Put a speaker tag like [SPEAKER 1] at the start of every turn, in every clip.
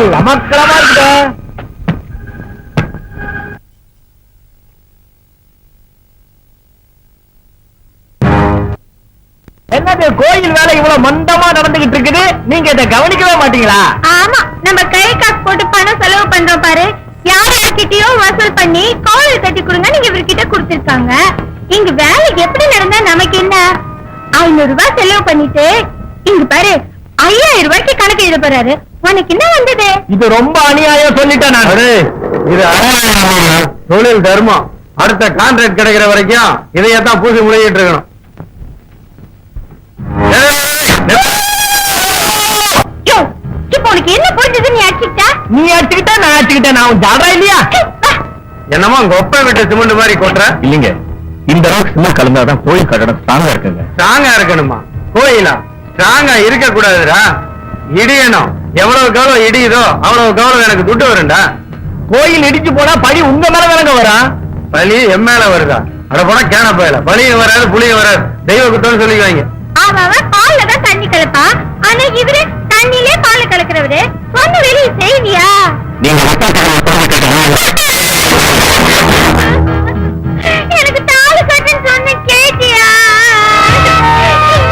[SPEAKER 1] கோயில் அமக்கலமா இருக்குதா? என்னது கோயில் வேலை இவ்வளவு மந்தமா நடந்துகிட்டு இருக்குது, நீங்க இதை கவனிக்கவே மாட்டீங்களா?
[SPEAKER 2] ஆமா, நம்ம கை காசு போட்டு பணம் செலவு பண்றோம் பாரு. யார்கிட்டயோ வசூல் பண்ணி கோயில் கட்டி கொடுங்க நீங்க இவர்கிட்ட கொடுத்திருக்காங்க. இங்க வேலை எப்படி நடந்தா நமக்கு என்ன? 500 ரூபாய் செலவு பண்ணிட்டு இங்க பாரு 5000 ரூபாய்க்கு கணக்கு எழுத போறாரு. உனக்கு என்ன வந்தது?
[SPEAKER 1] இது ரொம்ப அநியாயம் சொல்லிட்டேன் நான். இது தொழில் தர்மம். அடுத்த கான்ட்ராக்ட் கிடைக்கிற வரைக்கும் இதையத்தான் பூசி முழுகிட்டு இருக்கணும்.
[SPEAKER 2] உனக்கு என்ன புரிஞ்சது? நீ அடிச்சுக்கிட்ட,
[SPEAKER 1] நீ அடிச்சுக்கிட்ட, நான் அடிச்சுக்கிட்டேன். நான் ஜாடா இல்லையா? என்னமோ உங்க ஒப்ப விட்டு சிமெண்ட் மாதிரி கொட்டுற? இல்லைங்க, இந்த அளவுக்கு சிமெண்ட் கலந்தாதான் கோயில் கட்டடம் ஸ்ட்ராங்கா இருக்குங்க. ஸ்ட்ராங்கா இருக்கணுமா? கோயிலா ஸ்ட்ராங்கா இருக்க கூடாதுடா, இடியணும். எவ்வளவுக்கு எவ்வளவு இடியுதோ அவ்வளவுக்கு எவ்வளவு எனக்கு துட்டு வரும்டா. கோயில் இடிச்சு போனா பழி உங்க மேல தானங்க வரா? பழி என் மேல வருதா? அட போனா கேன போயில பழியும் வராது புளியும் வராது. தெய்வ குத்தம்னு சொல்லிக்குவாங்க.
[SPEAKER 2] அவன் பால்ல தான் தண்ணி கலப்பா, ஆனா இவரு தண்ணிலே பால் கலக்கிறவரு. சொன்ன வெளியே செய்வியா? எனக்கு தாலி கட்டுன்னு சொன்ன கேட்டியா?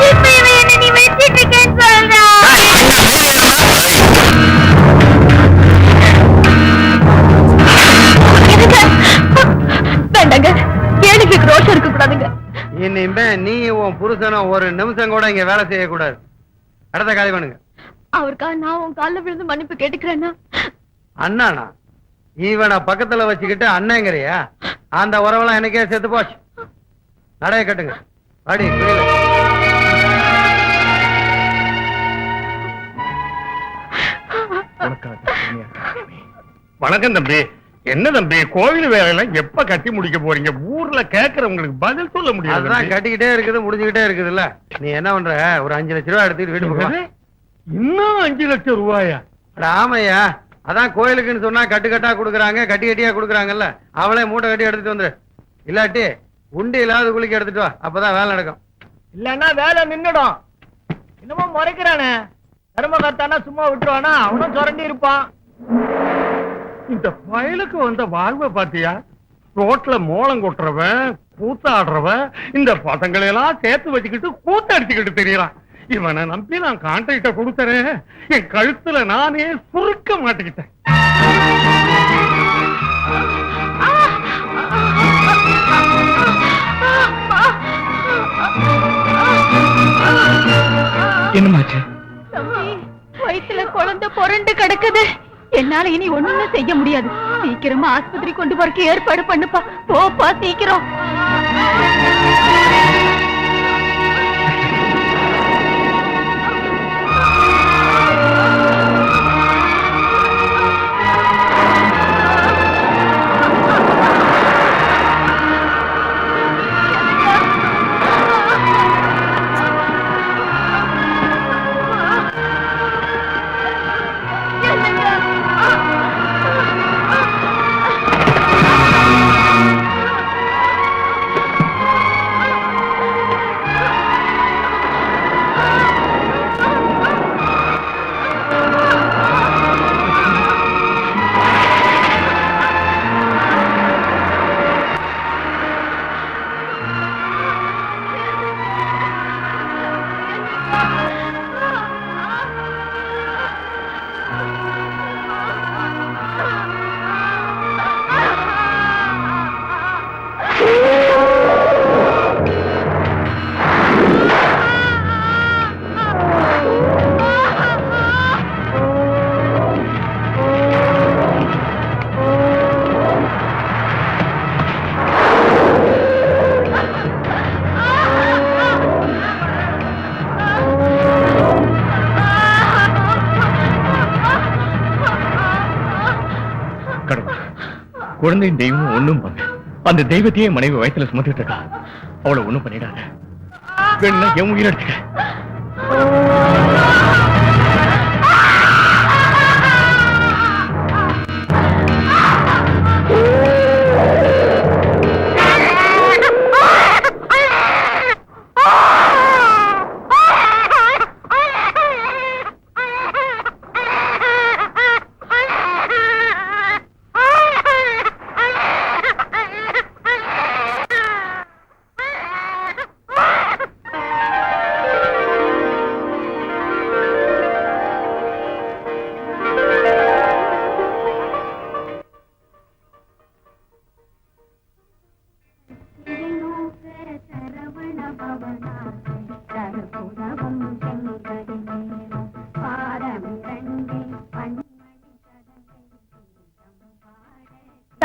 [SPEAKER 2] இப்ப இவன் என்ன நீ வச்சிட்டு இருக்கேன்னு சொல்றா. வேண்டாங்க, எனக்கு ரோஷம் இருக்க கூடாதுங்க.
[SPEAKER 1] இனிமே நீ உன் புருஷனும் ஒரு நிமிஷம் கூட இங்க வேலை செய்யக்கூடாது. அடுத்த காலி பண்ணுங்க.
[SPEAKER 2] அவருக்கா நான் உன் காலில் விழுந்து மன்னிப்பு கேட்டுக்கிறேன்னா?
[SPEAKER 1] அண்ணாண்ணா இவனை பக்கத்துல வச்சுக்கிட்டு அண்ணங்கிறியா? அந்த உறவெல்லாம் எனக்கே செத்து போச்சு. நடைய கட்டுங்க. அடி
[SPEAKER 3] வணக்கம் தம்பி. என்ன தம்பி கோவில் வேலையெல்லாம் எப்ப கட்டி முடிக்க போறீங்க? ஊர்ல கேக்குறவங்களுக்கு பதில் சொல்ல முடியாது.
[SPEAKER 1] கட்டிக்கிட்டே இருக்குது, முடிஞ்சுக்கிட்டே இருக்குதுல்ல. நீ என்ன பண்ற? ஒரு 5 லட்சம் ரூபாய் எடுத்துட்டு வீட்டு போக.
[SPEAKER 3] இன்னும் 5 லட்சம் ரூபாயா?
[SPEAKER 1] ஆமையா, அதான் கோயிலுக்குன்னு சொன்னா கட்டு கட்டா குடுக்குறாங்க, கட்டி கட்டியா குடுக்குறாங்கல்ல. அவளே மூட்டை கட்டி எடுத்துட்டு வந்துரு. இல்லாட்டி உண்டி இல்லாத குளிக்க எடுத்துட்டு வா, அப்பதான் வேலை நடக்கும். இல்லன்னா வேலை நின்னுடும். இன்னமும் முறைக்கிறானே தர்மகர்த்தானா சும்மா விட்டுருவானா? அவனும் சுரண்டி இருப்பான்.
[SPEAKER 3] இந்த வயலுக்கு வந்த வாழ்வை பாத்தியா? ரோட்ல மோளம் கொட்டுறவன், கூத்தாடுறவன், இந்த பசங்களை எல்லாம் சேர்த்து வச்சுக்கிட்டு கூத்தடிச்சுக்கிட்டு தெரியறான். இவனை நம்பி நான் கான்ட்ராக்ட கொடுத்தறேன். என் கழுத்துல நானே சுருக்க மாட்டிக்கிட்டேன்.
[SPEAKER 1] என்னமாச்சு?
[SPEAKER 2] வயிற்றுல குழந்தை புரண்டு கிடக்குது. என்னால இனி ஒண்ணுமே செய்ய முடியாது. சீக்கிரமா ஆஸ்பத்திரி கொண்டு போறதுக்கு ஏற்பாடு பண்ணுப்பா. போப்பா சீக்கிரம்.
[SPEAKER 1] குழந்தையின் தெய்வம் ஒண்ணும் பண்ண. அந்த தெய்வத்தையே மனைவி வயசுல சுமந்துட்டு இருக்கா. அவளை ஒண்ணும் பண்ணிடாத. வேணும்னா என் உயிர் எடுத்துக்க.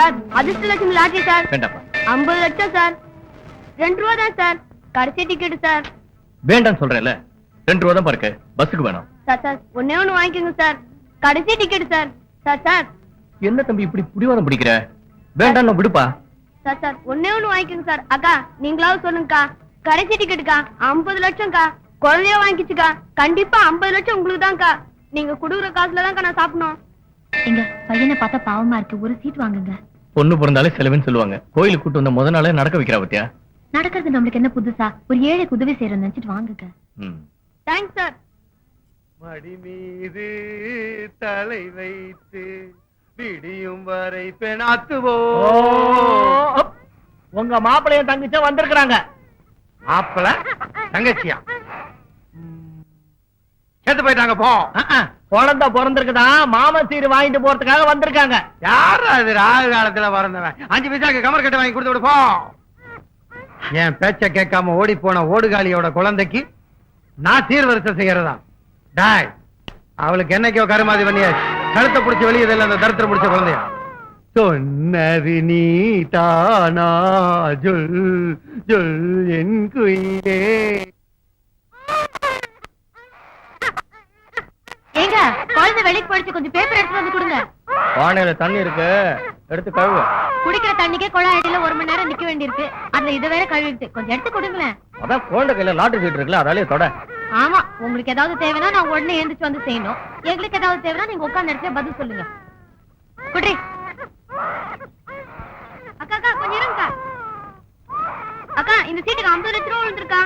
[SPEAKER 2] சார் அதிர்ஷ்ட லட்சுமி லாட்டரி சார்.
[SPEAKER 1] வேண்டாப்பா.
[SPEAKER 2] 50 லட்சம் சார். 2 ரூபா தான் சார். கடைசி டிக்கெட் சார்.
[SPEAKER 1] வேண்டாம் சொல்றேன்ல. 2 ரூபா தான் பாருக்கு. பஸ்ஸுக்கு வேணும்.
[SPEAKER 2] சார் ஒண்ணே ஒண்ணு வாங்கிக்கோங்க சார். கடைசி டிக்கெட் சார். சார்
[SPEAKER 1] என்ன தம்பி இப்படி புடிவாதம் பிடிக்கிற? வேண்டாம் விடுப்பா.
[SPEAKER 2] சார் ஒண்ணே ஒண்ணு வாங்கிக்கோங்க சார். அக்கா நீங்களாவது சொல்லுங்கக்கா. கடைசி டிக்கெட்டுக்கா 50 லட்சம்க்கா. குழந்தைய வாங்கிச்சுக்கா. கண்டிப்பா 50 லட்சம் உங்களுக்கு தான்க்கா. நீங்க குடுக்குற காசுல தான்க்கா நான் சாப்பிடணும்.
[SPEAKER 4] எங்க பையனை பார்த்தா பாவமா இருக்கு, ஒரு சீட் வாங்குங்க.
[SPEAKER 1] பொண்ணு பிறந்தாலே செலவுன்னு சொல்லுவாங்க. கோயிலுக்கு கூட்டு வந்த முத நாளே நடக்க வைக்கிறா பத்தியா?
[SPEAKER 4] நடக்கிறது நம்மளுக்கு என்ன புதுசா? ஒரு ஏழைக்கு உதவி செய்யறோம் நினைச்சிட்டு வாங்குங்க.
[SPEAKER 2] Thanks sir.
[SPEAKER 3] மடி மீது தலை வைத்து விடியும் வரை பெணாத்துவோ.
[SPEAKER 1] உங்க மாப்பிள்ளையும் தங்கச்சியும் வந்திருக்கிறாங்க.
[SPEAKER 3] மாப்பிள தங்கச்சியா சேர்த்து போயிட்டாங்க. போ.
[SPEAKER 1] குழந்தை பிறந்திருக்குதா, மாமன் சீர் வாங்கிட்டு போறதுக்காக வந்திருக்காங்க.
[SPEAKER 3] யாரு அது ராகு காலத்துல பிறந்தவன்? 5 பைசாக்கு கமர் கட்டை வாங்கி கொடுத்து விடு. போ. என் பேச்ச கேட்காம ஓடி போன ஓடுகாலியோட குழந்தைக்கு நான் சீர்வரிசை செய்யறதா? டாய், அவளுக்கு என்னைக்கோ கருமாதி பண்ணியாச்சு. கழுத்தை பிடிச்சி வெளியே அந்த தரத்துல பிடிச்ச குழந்தையா? சொன்னது நீ தானா ஜொல் ஜொல் என் குயிலே.
[SPEAKER 4] ஏங்க குழந்தை வெளிக்கு போயிடுச்சு, கொஞ்சம் பேப்பர் எடுத்து வந்து கொடுங்க.
[SPEAKER 1] பானையில தண்ணி இருக்கு, எடுத்து கழுவு.
[SPEAKER 4] குடிக்கிற தண்ணிக்கே குழாய் அடியில 1 மணி நேரம் நிக்க வேண்டியிருக்கு. அதுல இதை வேற கழுவிட்டு கொஞ்சம் எடுத்து கொடுங்களேன்.
[SPEAKER 1] அதான் குழந்தை கையில லாட்டரி சீட் இருக்குல்ல, அதாலே தொட.
[SPEAKER 4] ஆமா, உங்களுக்கு ஏதாவது தேவைன்னா நான் உடனே எழுந்திரிச்சு வந்து செய்யணும். எங்களுக்கு ஏதாவது தேவைன்னா நீங்க உட்கார்ந்து இடத்துல பதில் சொல்லுங்க. குடி.
[SPEAKER 2] அக்கா கொஞ்சம் இருங்கக்கா. அக்கா இந்த சீட்டுக்கு 50 லட்சம் ரூபா விழுந்திருக்கா.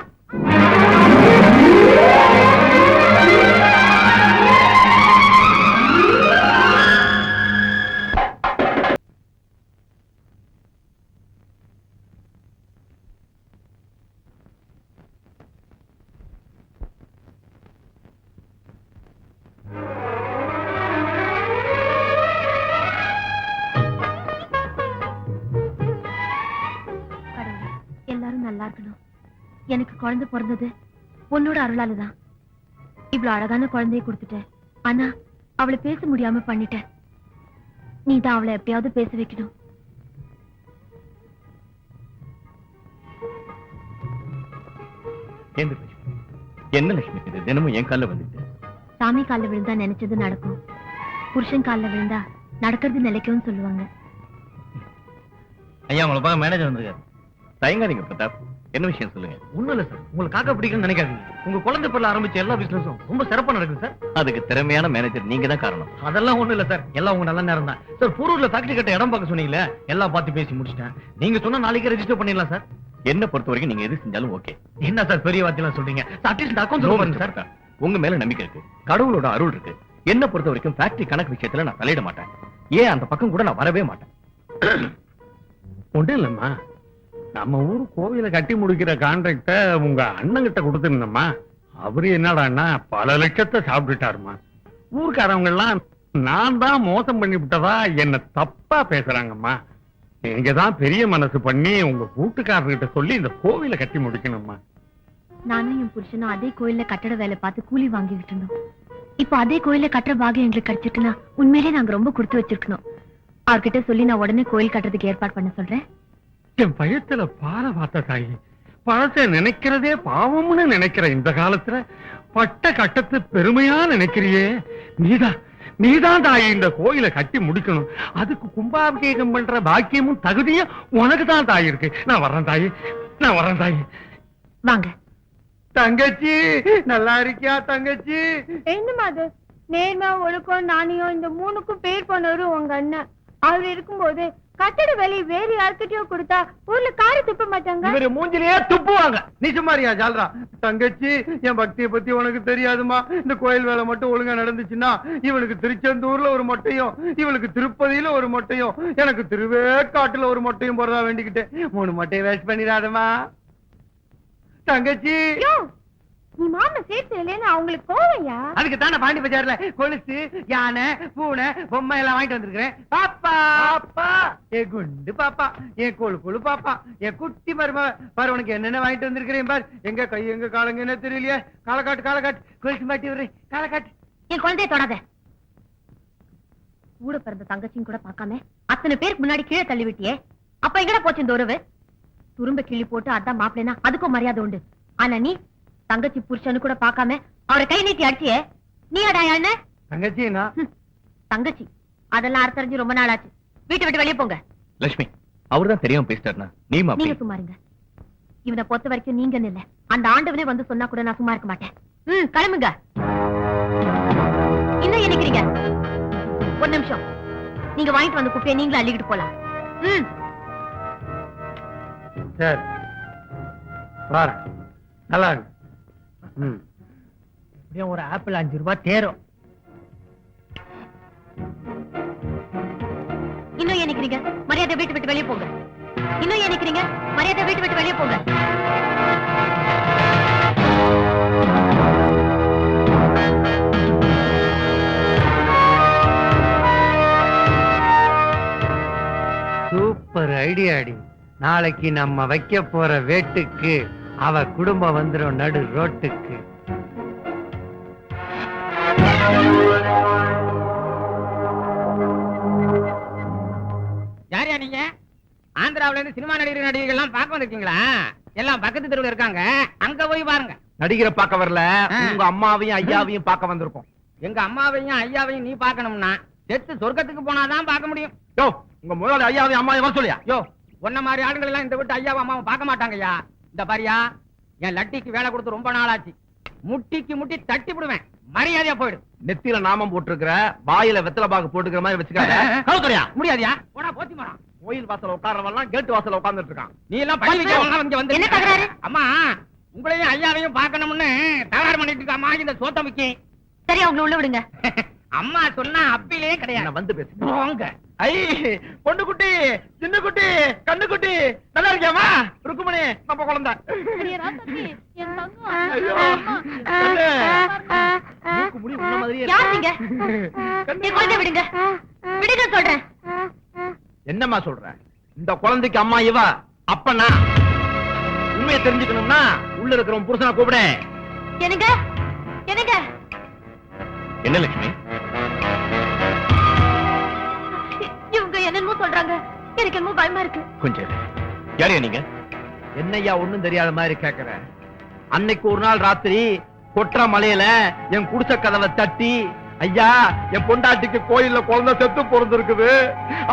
[SPEAKER 4] எல்லாரும் நல்லா இருக்கணும். எனக்கு குழந்தை பிறந்தது உன்னோட அருளாலதான். இவ்வளவு அழகான குழந்தையை கொடுத்துட்டேன். ஆனா அவளை பேச முடியாம பண்ணிட்டேன். நீ தான் அவளை எப்பயாவது பேச வைக்கணும்.
[SPEAKER 1] என்ன லட்சுமி இது தினமும் என் கால வந்துட்டு?
[SPEAKER 4] சாமி காலில் விழுந்தா நினைச்சது நடக்கும், புருஷன் காலில் விழுந்தா நடக்கிறது நிலைக்கும்னு சொல்லுவாங்க.
[SPEAKER 1] ஐயா உங்களை பார்க்க மேனேஜர் வந்திருக்காரு. தயங்காதீங்க பிரதாப், என்ன விஷயம் சொல்லுங்க.
[SPEAKER 3] ஒண்ணும் இல்ல சார், உங்களுக்கு காக்க பிடிக்கும்னு நினைக்காதீங்க. உங்க குழந்தை பிள்ளை ஆரம்பிச்ச எல்லா பிசினஸும் ரொம்ப சிறப்பா நடக்குது சார்.
[SPEAKER 1] அதுக்கு திறமையான மேனேஜர் நீங்க தான் காரணம்.
[SPEAKER 3] அதெல்லாம் ஒண்ணும் இல்ல சார், எல்லாம் உங்க நல்ல நேரம் தான் சார். பூரூர்ல ஃபேக்டரி கட்ட இடம் பார்க்க சொன்னீங்களே, எல்லாம் பார்த்து பேசி முடிச்சிட்டேன். நீங்க சொன்னா நாளைக்கே ரெஜிஸ்டர் பண்ணிடலாம் சார்.
[SPEAKER 1] என்ன பொறுத்த வரைக்கும் நீங்க எது செஞ்சாலும் ஓகே.
[SPEAKER 3] என்ன சார் பெரிய வார்த்தையெல்லாம் சொல்றீங்க? அட்லீஸ்ட் அக்கௌண்ட் சொல்லுங்க சார்.
[SPEAKER 1] உங்க மேல நம்பிக்கை இருக்கு, கடவுளோட அருள் இருக்கு. என்ன பொறுத்த வரைக்கும் ஃபேக்டரி கணக்கு விஷயத்துல நான் தலையிட மாட்டேன். ஏன் அந்த பக்கம் கூட நான் வரவே மாட்டேன்.
[SPEAKER 3] ஒன்றும் இல்லம்மா, நம்ம ஊர் கோவில கட்டி முடிக்கிற கான்ட்ராக்ட உங்க அண்ணன் கிட்ட கொடுத்துருந்தம்மா. அவரு என்னடான்னா பல லட்சத்தை சாப்பிட்டுட்டாருமா. ஊர்க்காரவங்க எல்லாம் நான் தான் மோசம் பண்ணி விட்டதா என்ன தப்பா பேசுறாங்கம்மா. நீங்க தான் பெரிய மனசு பண்ணி உங்க கூட்டுக்காரர்கிட்ட சொல்லி இந்த கோவில கட்டி முடிக்கணும்மா.
[SPEAKER 4] நானும் என் புருஷனும் அதே கோயில்ல கட்டட வேலை பார்த்து கூலி வாங்கிக்கிட்டு இருந்தோம். இப்ப அதே கோயில்ல கட்டுற பாகியம் எங்களுக்கு கிடைச்சிருக்குன்னா உண்மையிலே நாங்க ரொம்ப கொடுத்து வச்சிருக்கணும். அவர்கிட்ட சொல்லி நான் உடனே கோயில் கட்டுறதுக்கு ஏற்பாடு பண்ண சொல்றேன்.
[SPEAKER 3] என் பயத்துல பார பார்த்த தாயி, பழத்தை நினைக்கிறதே பாவம்னு நினைக்கிற இந்த காலத்துல பட்ட கட்டத்து பெருமையா நினைக்கிறியே. நீதான் தாயி இந்த கோயிலை கட்டி முடிக்கணும். அதுக்கு கும்பாபிஷேகம் பண்ற பாக்கியமும் தகுதியும் உனக்கு தான் தாய் இருக்கு. நான் வர்றேன் தாயி.
[SPEAKER 4] வாங்க.
[SPEAKER 3] தங்கச்சி நல்லா இருக்கியா தங்கச்சி?
[SPEAKER 2] என்னமா அது? நேர்மை, ஒழுக்கம், நாணயம் இந்த 3க்கும் பேர் போனவரு உங்க அண்ணன். அவர் இருக்கும்போது கட்டட வேலை வேற யார்கிட்டயோ கொடுத்தா ஊர்ல காரி துப்ப மாட்டாங்க.
[SPEAKER 3] இவரு மூஞ்சிலேயே துப்புவாங்க. நீ சும்மாரியா ஜால்ரா? தங்கச்சி, என் பக்தியை பத்தி உனக்கு தெரியாதுமா. இந்த கோயில் வேலை மட்டும் ஒழுங்கா நடந்துச்சுன்னா இவனுக்கு திருச்செந்தூர்ல ஒரு மொட்டையும், இவளுக்கு திருப்பதியில ஒரு மொட்டையும், எனக்கு திருவேற்காட்டுல ஒரு மொட்டையும் போறதா வேண்டிக்கிட்டேன். 3 மொட்டையை வேஸ்ட் பண்ணிடாதமா தங்கச்சி.
[SPEAKER 2] நீ மாம சேர்த்து இல்லைன்னு அவங்களுக்கு கோவையா?
[SPEAKER 3] அதுக்கு தானே பாண்டி பஜார்ல கொலுசு, யானை, பூனை, பொம்மை எல்லாம் வாங்கிட்டு வந்திருக்கிறேன். பாப்பா பாப்பா, ஏ குண்டு பாப்பா, ஏ கொழு பாப்பா, ஏ குட்டி மரும பாரு, உனக்கு என்னென்ன வாங்கிட்டு வந்திருக்கிறேன் பாரு. எங்க கை எங்க காலங்க என்ன தெரியலையே. காலக்காட்டு கொலுசு மாட்டி விடுறேன். காலக்காட்டு.
[SPEAKER 4] என் குழந்தைய தொடாத. கூட பிறந்த தங்கச்சியும் கூட பார்க்காம அத்தனை பேருக்கு முன்னாடி கீழே தள்ளி விட்டியே, அப்ப எங்கடா போச்சு இந்த உறவு? துரும்ப கிள்ளி போட்டு அதான் மாப்பிள்ளைனா அதுக்கும் மரியாதை உண்டு. ஆனா நீ தங்கச்சி புருஷனு கூட பார்க்காம அவரை கை நீட்டி அடிச்சியே, நீ அடா யாருன்னு?
[SPEAKER 3] தங்கச்சினா
[SPEAKER 4] தங்கச்சி அதெல்லாம் அறுத்தறிஞ்சு ரொம்ப நாள் ஆச்சு. வீட்டை விட்டு வெளியே போங்க.
[SPEAKER 1] லட்சுமி, அவர்தான் தெரியாம பேசிட்டாருனா நீ
[SPEAKER 4] நீங்க சும்மா இருங்க. இவனை பொறுத்த வரைக்கும் நீங்க இல்ல, அந்த ஆண்டவனே வந்து சொன்னா கூட நான் சும்மா இருக்க மாட்டேன். கிளம்புங்க. இன்னும் நினைக்கிறீங்க? ஒரு நிமிஷம், நீங்க வாங்கிட்டு வந்த குப்பையை நீங்களும் அள்ளிக்கிட்டு போலாம்.
[SPEAKER 3] சரி பாரு, நல்லா இருக்கு.
[SPEAKER 5] ஒரு ஆப்பிள் 5 ரூபாய் தேரும்.
[SPEAKER 4] இன்னும் நினைக்கிறீங்க? மரியாதை வீட்டு விட்டு வெளியே போங்க. இன்னும் நினைக்கிறீங்க? மரியாதை வீட்டு விட்டு வெளியே போங்க.
[SPEAKER 3] சூப்பர் ஐடியா அடி. நாளைக்கு நம்ம வைக்க போற வேட்டுக்கு அவ குடும்பம் வந்துடும் நடு ரோட்டுக்கு.
[SPEAKER 5] யாரையா நீங்க? ஆந்திராவில இருந்து சினிமா நடிகர்கள் எல்லாம் பார்க்க வந்திருக்கீங்களா? எல்லாம் பக்கத்து தெருவில் இருக்காங்க, அங்க போய் பாருங்க.
[SPEAKER 1] நடிகரை பார்க்க வரல, உங்க அம்மாவையும் ஐயாவையும் பார்க்க வந்திருக்கோம்.
[SPEAKER 5] எங்க அம்மாவையும் ஐயாவையும் நீ பார்க்கணும்னா செத்து சொர்க்கத்துக்கு போனாதான் பார்க்க முடியும்.
[SPEAKER 1] யோ, உங்க முதலாளி ஐயாவையும் அம்மாவையும் வர சொல்லியா?
[SPEAKER 5] யோ, உன்ன மாதிரி ஆளுங்கள் எல்லாம் இந்த விட்டு ஐயாவை அம்மாவை பார்க்க மாட்டாங்கய்யா. இந்த பாரியா, என் லட்டிக்கு வேலை கொடுத்து ரொம்ப நாள் ஆச்சு. முட்டிக்கு முட்டி தட்டி விடுவேன், மரியாதையா போயிடு.
[SPEAKER 1] நெத்தியில நாமம் போட்டுருக்கிற, வாயில வெத்தலை பாக்கு போட்டுக்கிற மாதிரி வச்சுக்காத.
[SPEAKER 5] முடியாதியா? போடா போத்தி மரம்.
[SPEAKER 1] கோயில் வாசல உட்கார்றவெல்லாம் கேட்டு வாசல உட்கார்ந்துட்டு இருக்கான்.
[SPEAKER 5] நீ எல்லாம் பள்ளி வைக்க வந்து
[SPEAKER 4] என்ன தகராறு?
[SPEAKER 5] அம்மா, உங்களையும் ஐயாவையும் பார்க்கணும்னு தகராறு பண்ணிட்டு இருக்காமா இந்த சோத்தமிக்கு.
[SPEAKER 4] சரி, அவங்களை உள்ள விடுங்க.
[SPEAKER 5] அம்மா சொன்னா அப்பிலே கிடையாது.
[SPEAKER 1] வந்து பேசுங்க. ஐ, பொண்ணு குட்டி, சின்ன குட்டி, கண்ணு குட்டி, நல்லா இருக்கியாமா? ருக்குமணி, நம்ம குழந்தை. ஐயோ, கண்ணு. மூக்கு முடி உன்ன மாதிரியே இருக்கு.
[SPEAKER 4] யார் நீங்க?
[SPEAKER 1] கண்ணு.
[SPEAKER 4] குழந்தை விடுங்க, விடுங்க சொல்றேன்.
[SPEAKER 1] என்னம்மா சொல்ற? இந்த குழந்தைக்கு அம்மா இவ, அப்பனா உண்மையை தெரிஞ்சுக்கணும்னா உள்ள இருக்கிறவன் புருஷனை கூப்பிட.
[SPEAKER 4] என்னங்க? என்னங்க?
[SPEAKER 1] என்ன லட்சுமி?
[SPEAKER 4] இவங்க என்னமோ சொல்றாங்க, எனக்கு என்னமோ பயமா இருக்கு.
[SPEAKER 1] கொஞ்சம் யாரையா நீங்க? என்னையா ஒண்ணும் தெரியாத மாதிரி கேக்குற? அன்னைக்கு ஒரு நாள் ராத்திரி கொற்ற மலையில என் குடிசை கதவை தட்டி, ஐயா என் பொண்டாட்டிக்கு கோயில்ல குழந்தை செத்து பிறந்திருக்குது,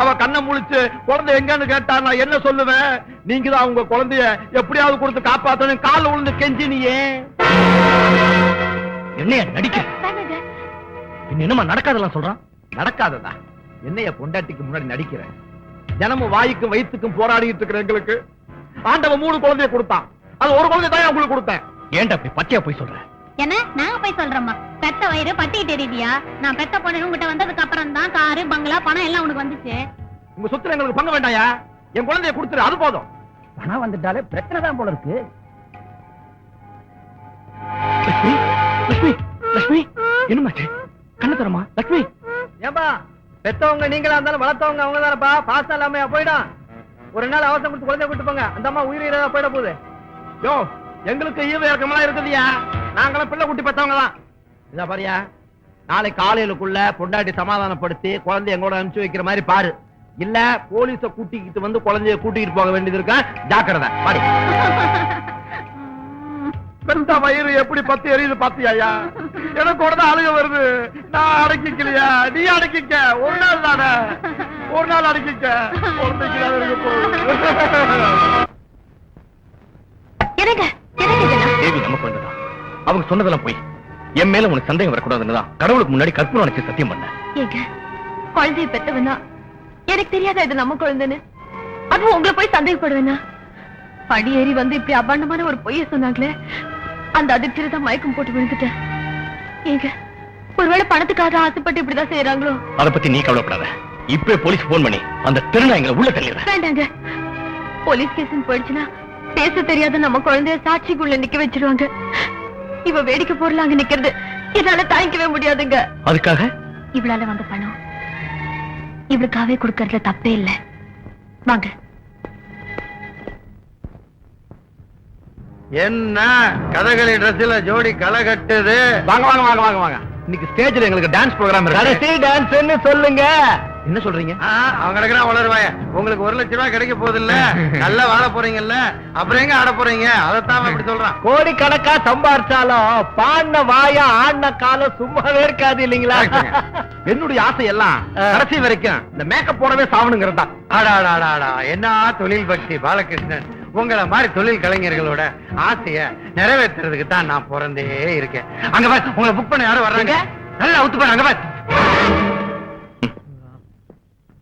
[SPEAKER 1] அவ கண்ணை முழிச்சு குழந்தை எங்கன்னு கேட்டா நான் என்ன சொல்லுவேன்? நீங்க தான் உங்க குழந்தைய எப்படியாவது கொடுத்து காப்பாத்தணும், கால விழுந்து கெஞ்சினியே. என்னையா நடிக்க? என்னமா நடக்காதெல்லாம் சொல்றான்? நடக்காததா? என்னைய பொண்டாட்டிக்கு முன்னாடி நடிக்கிறேன்? தினமும் வாய்க்கும் வயிற்றுக்கும் போராடிட்டு இருக்கிற எங்களுக்கு ஆண்டவன் 3 குழந்தைய கொடுத்தான், அது ஒரு குழந்தை தான் உங்களுக்கு கொடுத்தேன். ஏன்டா அப்படி பச்சையா போய் சொல்றேன்?
[SPEAKER 2] என்ன நாங்க போய் சொல்றோமா? பெத்த வயிறு பட்டிக்கிட்டு தெரியுதியா? நான் பெத்த பொண்ணு உங்ககிட்ட வந்ததுக்கு அப்புறம் தான் காரு பங்களா பணம் எல்லாம் உனக்கு வந்துச்சு.
[SPEAKER 1] உங்க சொத்துல எங்களுக்கு பங்கு வேண்டாயா? என் குழந்தைய கொடுத்துரு, அது போதும்.
[SPEAKER 5] பணம் வந்துட்டாலே பிரச்சனை தான் போல இருக்கு.
[SPEAKER 1] லட்சுமி, லட்சுமி, லட்சுமி, என்னமாச்சு? கண்ணு தரமா லட்சுமி?
[SPEAKER 5] ஏன்பா, பெத்தவங்க நீங்களா இருந்தாலும் வளர்த்தவங்க அவங்க தானப்பா. பாசம் இல்லாம போயிடும். ஒரு நாள் அவசரம் கொடுத்து குழந்தைய கூட்டு போங்க, அந்த அம்மா உயிரிழந்தா போயிட போகுது.
[SPEAKER 1] யோ, எங்களுக்கு ஈவ இறக்கமெல்லாம் இருக்குதுயா, நாங்களும் பிள்ளை குட்டி பெற்றவங்க தான். இதா பாரியா, நாளை காலையிலுக்குள்ள பொண்டாட்டி சமாதானப்படுத்தி குழந்தைய எங்கூட அனுப்பிச்சு வைக்கிற மாதிரி பாரு. இல்ல போலீஸ கூட்டிக்கிட்டு வந்து குழந்தைய கூட்டிக்கிட்டு போக வேண்டியது இருக்கா, ஜாக்கிரதை பாரு. பெருந்த வயிறு எப்படி பத்தி எரியுது பாத்தியா? எனக்கு கூட தான் அழுக வருது. நான் அடக்கிக்கலையா? நீ அடக்கிக்க. ஒரு நாள் தானே, ஒரு நாள் அடக்கிக்க. தேவி நம்ம கொண்டுதான். அவங்க சொன்னதெல்லாம் போய் என் மேல உனக்கு சந்தேகம் வரக்கூடாதுன்னு தான் கடவுளுக்கு முன்னாடி கற்பனை நினைச்சு சத்தியம் பண்ண.
[SPEAKER 4] ஏங்க, குழந்தைய பெத்தவனா எனக்கு தெரியாத இது நம்ம குழந்தைன்னு, அதுவும் உங்களை போய் சந்தேகப்படுவேனா? படி ஏறி வந்து இப்படி அபாண்டமான ஒரு பொய்ய சொன்னாங்களே, அந்த அதிர்ச்சியில தான் மயக்கம் போட்டு விழுந்துட்டேன். ஏங்க, ஒருவேளை பணத்துக்காக ஆசைப்பட்டு இப்படிதான் செய்யறாங்களோ?
[SPEAKER 1] அத பத்தி நீ கவலைப்படாத. இப்ப போலீஸ் போன் பண்ணி அந்த திருநாயங்களை உள்ள தள்ளிடுறேன்.
[SPEAKER 4] வேண்டாங்க, போலீஸ் கேஸ் போயிடுச்சுன்னா பேச தெரியாத நம்ம குழந்தைய சாட்சிக்குள்ள நிக்க வச்சிருவாங்க. இவ வேடிக்கை பொருள் அங்க நிக்கிறது என்னால தாங்கிக்கவே முடியாதுங்க.
[SPEAKER 1] அதுக்காக
[SPEAKER 4] இவளால வந்த பணம் இவளுக்காவே கொடுக்கறதுல தப்பே இல்ல. வாங்க.
[SPEAKER 3] என்ன கதகளி டிரெஸ்ல ஜோடி களை கட்டுது?
[SPEAKER 1] வாங்க வாங்க வாங்க வாங்க வாங்க. இன்னைக்கு ஸ்டேஜ்ல எங்களுக்கு டான்ஸ் ப்ரோகிராம் இருக்கு. கடைசி டான்ஸ்னு சொல்லுங்க. என்ன சொல்றீங்க?
[SPEAKER 3] அவங்க கிடக்குறா வளருவாய. உங்களுக்கு 1 லட்சம் ரூபாய் கிடைக்க போகுது இல்ல, நல்லா வாழ போறீங்கல்ல, அப்புறம் எங்க ஆட போறீங்க? அதைத்தான் இப்படி சொல்றான்.
[SPEAKER 1] கோடி கணக்கா சம்பாரிச்சாலும் பாடின வாயா ஆடின காலம் சும்மாவே இருக்காது இல்லீங்களா? என்னுடைய ஆசை எல்லாம் கடைசி வரைக்கும் இந்த மேக்கப் போடவே சாவணுங்கிறதா.
[SPEAKER 3] ஆடாடாடாடா, என்ன தொழில் பக்தி பாலகிருஷ்ணன். உங்களை மாதிரி தொழில் கலைஞர்களோட ஆசைய நிறைவேற்றுறதுக்கு தான் நான் பிறந்தே இருக்கேன். அங்க பாரு, உங்களை புக் பண்ண யாரும் வர்றாங்க. நல்லா அவுத்து பாரு. அங்க பாரு.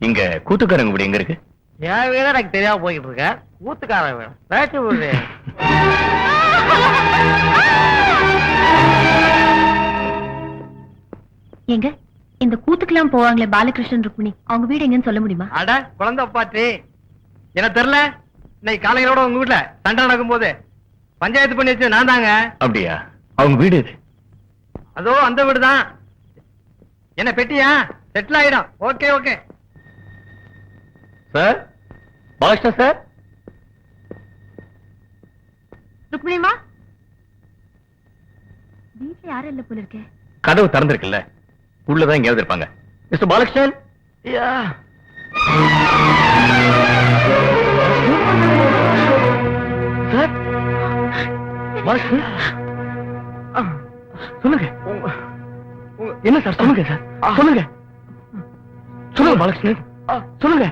[SPEAKER 1] இங்க கூத்துக்காரங்க வீடு எங்க இருக்கு?
[SPEAKER 3] என் வீடு எனக்கு தெரியாம போயிட்டு இருக்க. கூத்துக்காரன் வீடு பேச்சு வீடு.
[SPEAKER 4] எங்க இந்த கூத்துக்கெல்லாம் போவாங்களே பாலகிருஷ்ணன் ருக்மிணி, அவங்க வீடு எங்கன்னு சொல்ல முடியுமா?
[SPEAKER 3] அட குழந்தை பாட்டி, எனக்கு தெரியல. இன்னைக்கு காலையிலோட உங்க வீட்டுல சண்டை நடக்கும் போது பஞ்சாயத்து பண்ணி வச்சு நான் தாங்க.
[SPEAKER 1] அப்படியா? அவங்க வீடு இது.
[SPEAKER 3] அதோ அந்த வீடுதான். என்ன பெட்டியா? செட்டில் ஆயிடும். Okay okay
[SPEAKER 1] sir. Balakrishnan sir.
[SPEAKER 4] ருக்மிணிமா, வீட்டுல யாரும் இல்ல போல இருக்கே.
[SPEAKER 1] கதவு திறந்திருக்குல்ல, உள்ளதான் எங்கேயாவது இருப்பாங்க. மிஸ்டர் பாலகிருஷ்ணன். சார் பாலகிருஷ்ணன், சொல்லுங்க. என்ன சார்? சொல்லுங்க சார், சொல்லுங்க. சொல்லுங்க பாலகிருஷ்ணன், சொல்லுங்க.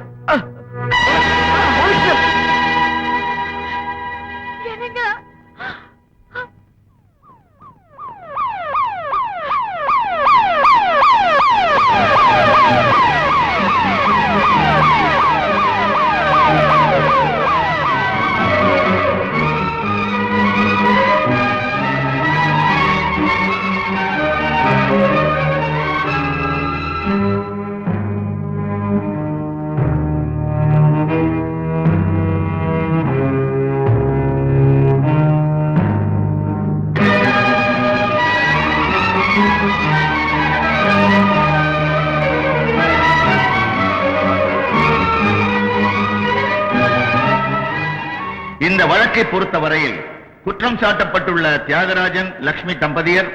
[SPEAKER 6] இந்த வழக்கை பொறுத்தவரையில் குற்றம் சாட்டப்பட்டுள்ள தியாகராஜன் லட்சுமி தம்பதியர்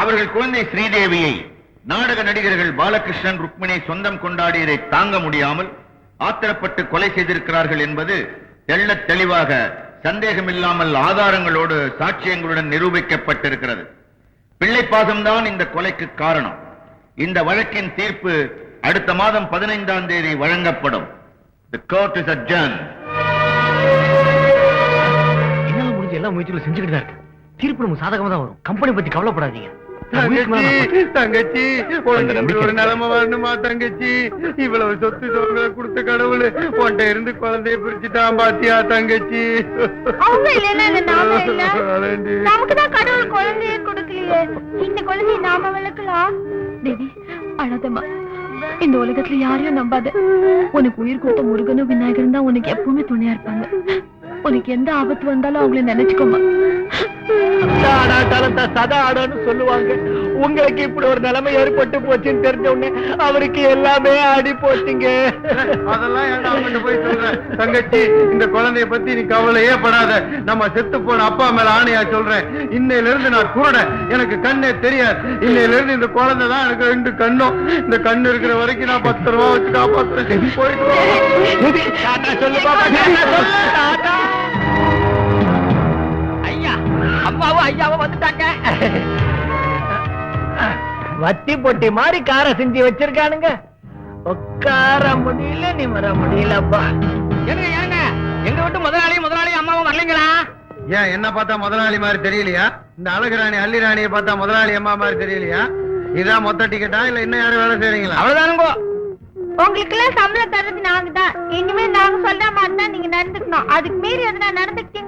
[SPEAKER 6] அவர்கள் குழந்தை ஸ்ரீதேவியை நாடக நடிகர்கள் பாலகிருஷ்ணன் ருக்மிணி சொந்தம் கொண்டாடியதை தாங்க முடியாமல் ஆத்திரப்பட்டு கொலை செய்திருக்கிறார்கள் என்பது தெள்ளத் தெளிவாக சந்தேகமில்லாமல் ஆதாரங்களோடு சாட்சியங்களுடன் நிரூபிக்கப்பட்டிருக்கிறது. பிள்ளைப்பாசம்தான் இந்த கொலைக்கு காரணம். இந்த வழக்கின் தீர்ப்பு அடுத்த மாதம் 15ஆம் தேதி வழங்கப்படும். The court is adjourned.
[SPEAKER 1] என்னால முடிஞ்ச எல்லா முயற்சிகளும் செஞ்சுக்கிட்டு தான் இருக்கு. தீர்ப்பு நமக்கு சாதகமா தான் வரும். கம்பெனி பத்தி கவலைப்படாதீங்க.
[SPEAKER 3] தங்கச்சி, ஒரு நிலைமை வரணுமா தங்கச்சி? இவ்வளவு சொத்து சொங்களை கொடுத்த கடவுள் உன்கிட்ட இருந்து குழந்தைய பிரிச்சுட்டான் பாத்தியா தங்கச்சி?
[SPEAKER 2] அவங்க இல்லைன்னா இந்த நாம இல்ல. நமக்குதான் கடவுள் குழந்தைய கொடுக்கலையே, இந்த குழந்தைய நாம வளர்க்கலாம்.
[SPEAKER 4] தேவி அழாதம்மா, இந்த உலகத்துல யாரையும் நம்பாத. உனக்கு உயிர் கொடுத்த முருகனும் விநாயகரும் தான் உனக்கு எப்பவுமே துணையா இருப்பாங்க. உனக்கு எந்த ஆபத்து வந்தாலும் அவங்கள நினைச்சுக்கோமா.
[SPEAKER 1] சதா ஆடான்னு சொல்லுவாங்க. உங்களுக்கு இப்படி ஒரு நிலைமை ஏற்பட்டு போச்சுன்னு தெரிஞ்ச உடனே அவருக்கு எல்லாமே ஆடி போச்சுங்க.
[SPEAKER 3] அதெல்லாம் ஏன்டா போய் சொல்றேன் தங்கச்சி? இந்த குழந்தைய பத்தி நீ கவலையே படாத. நம்ம செத்து போன அப்பா மேல ஆணையா சொல்றேன். இன்னையில இருந்து நான் குருட, எனக்கு கண்ணே தெரியாது. இன்னையில இருந்து இந்த குழந்தை தான் எனக்கு 2 கண்ணும். இந்த கண்ணு இருக்கிற வரைக்கும் நான் 10 ரூபா வச்சு காப்பாத்துறேன். போயிட்டு
[SPEAKER 1] சொல்லு பாப்பா.
[SPEAKER 5] ஐயா, அம்மாவும் ஐயாவும் வந்துட்டாங்க.
[SPEAKER 1] வத்தி பொட்டி மாதிரி காரை செஞ்சு வச்சிருக்கானுங்க. உட்கார முடியல, நிமர முடியலப்பா.
[SPEAKER 5] ஏங்க ஏங்க, எங்க விட்டு முதலாளி அம்மாவும் வரலீங்களா?
[SPEAKER 3] ஏன் என்ன பார்த்தா முதலாளி மாதிரி தெரியலையா? இந்த அழகுராணி அல்லிராணியை பார்த்தா முதலாளி அம்மா மாதிரி தெரியலையா? இதான் மொத்த டிக்கெட்டா இல்ல இன்னும் யாரும் வேலை செய்றீங்களா?
[SPEAKER 5] அவ்வளவுதானுங்கோ.
[SPEAKER 2] உங்களுக்கு எல்லாம் சம்பளம் தர்றது நாங்க தான். இனிமே நாங்க சொல்ற மாதிரி தான் நீங்க நடந்துக்கணும். அதுக்கு மீறி எதுனா நடந்துக்கிட்டீங்க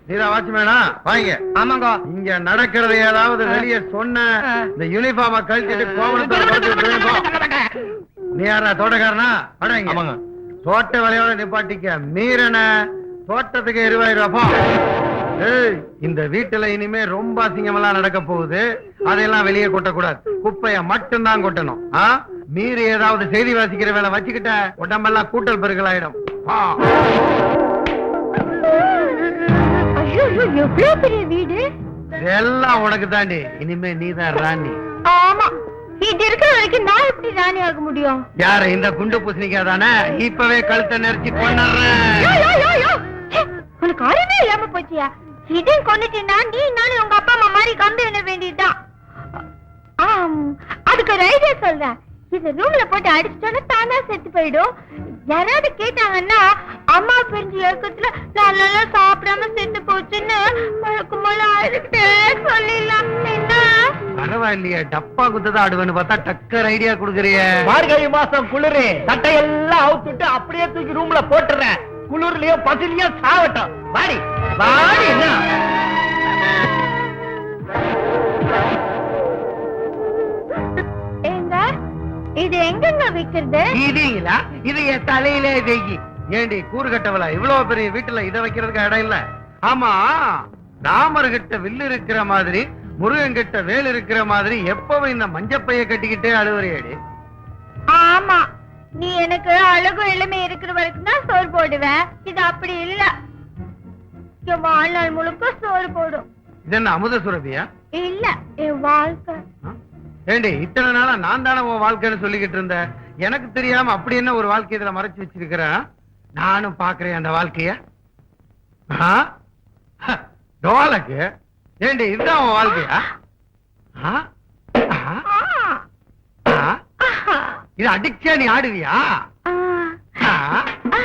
[SPEAKER 3] நீதான் வாட்ச்மேனா? வாங்க.
[SPEAKER 5] ஆமாங்க.
[SPEAKER 3] இங்க நடக்கிறது ஏதாவது வெளியே சொன்ன இந்த யூனிஃபார்ம கழிச்சிட்டு கோவணத்தை. நீ யாரா தோட்டக்காரனா?
[SPEAKER 1] ஆமாங்க.
[SPEAKER 3] தோட்ட வேலையோட நிப்பாட்டிக்க. மீறன தோட்டத்துக்கு 20,000 ரூபாய். இந்த வீட்டுல இனிமே ரொம்ப அசிங்கமெல்லாம் நடக்க போகுது. அதையெல்லாம் வெளியே கொட்டக்கூடாது. குப்பைய மட்டும்தான் கொட்டணும். மீறி ஏதாவது செய்தி வாசிக்கிற வேலை வச்சுக்கிட்ட உடம்பெல்லாம் கூட்டல் பெருக்கல் ஆயிடும்.
[SPEAKER 2] எவ்வளவு பெரிய வீடு!
[SPEAKER 3] இதெல்லாம் உனக்கு தாண்டி. இனிமே நீதான் ராணி.
[SPEAKER 2] ஆமா, இது இருக்கிற வரைக்கும் நான் எப்படி ராணி ஆக முடியும்?
[SPEAKER 3] யாரு இந்த குண்டு பூசணிக்கா தானே? இப்பவே கழுத்தை நெரிச்சு
[SPEAKER 2] யோ,
[SPEAKER 3] கொண்டுறேன்.
[SPEAKER 2] யோ, யோ, யோ. ச்சே, உனக்கு அறிவே இல்லாம போச்சியா? இதையும் கொண்டுட்டீங்கன்னா நீ நானும் உங்க அப்பா அம்மா மாதிரி கம்பி எண்ண வேண்டியதுதான். அதுக்கு ஒரு ஐடியா சொல்றேன். இது ரூம்ல போட்டு அடிச்சிட்டோன்னா தானா செத்து போயிடும். யாராவது கேட்டாங்கன்னா அம்மா பிரிஞ்சு ஏக்கத்துல நல்லா சாப்பிடாம செத்து போச்சுன்னு மழக்குமல ஆயிடுக்கிட்டே சொல்லிடலாம். என்ன
[SPEAKER 3] பரவாயில்லையே, டப்பா குத்ததான் ஆடுவேன்னு பார்த்தா டக்கர் ஐடியா கொடுக்குறிய.
[SPEAKER 1] மார்கழி மாசம் குளிரு, சட்டையெல்லாம் அவுத்துட்டு அப்படியே தூக்கி ரூம்ல போட்டுறேன். குளிர்லயோ பசிலையோ சாவட்டும். வாடி வாடி. என்ன
[SPEAKER 2] ஏங்க, இது எங்கங்க விக்கிறது?
[SPEAKER 3] இதீங்களா? இது என் தலையிலே வெயி. ஏண்டி கூறு கட்டவளா, இவ்வளவு பெரிய வீட்டுல இதை வைக்கிறதுக்கு இடம் இல்ல? ஆமா, ராமர் கிட்ட வில்லு இருக்கிற மாதிரி முருகன் கிட்ட வேல் இருக்கிற மாதிரி எப்பவும் இந்த மஞ்சப்பைய கட்டிக்கிட்டே அழுவுறியடி.
[SPEAKER 2] ஆமா, நீ எனக்கு அழகும் இளமை இருக்கிற வரைக்கும் தான் சோறு போடுவேன். இது அப்படி இல்ல, என் வாழ்நாள் முழுக்க சோறு போடும்.
[SPEAKER 3] இது என்ன அமுத சுரபியா?
[SPEAKER 2] இல்ல, என் வாழ்க்கை.
[SPEAKER 3] ஏண்டி இத்தனை நாளா நான் தானே உன் வாழ்க்கைன்னு சொல்லிக்கிட்டு இருந்தேன். எனக்கு தெரியாம அப்படி என்ன ஒரு வாழ்க்கை இதுல மறைச்சு வச்சிருக்கிறேன். நானும் பாக்குறேன் அந்த வாழ்க்கைய. டோலக்கு ஏண்டி இதுதான் உன் வாழ்க்கையா? இது அடிச்சா நீ ஆடுவியா?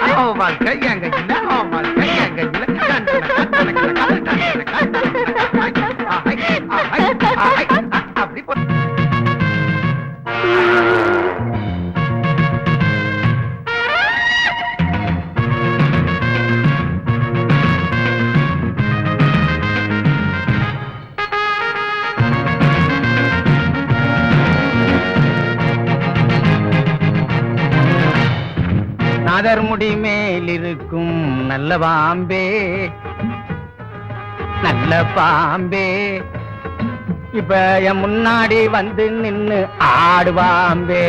[SPEAKER 3] அவன் வாழ்க்கை என் கையில, அவன் வாழ்க்கை என் கையில. அப்படி போ.
[SPEAKER 5] நாதர் முடி மேல் இருக்கும் நல்ல பாம்பே, நல்ல பாம்பே, இப்ப என் முன்னாடி வந்து நின்னு ஆடுவாம்பே,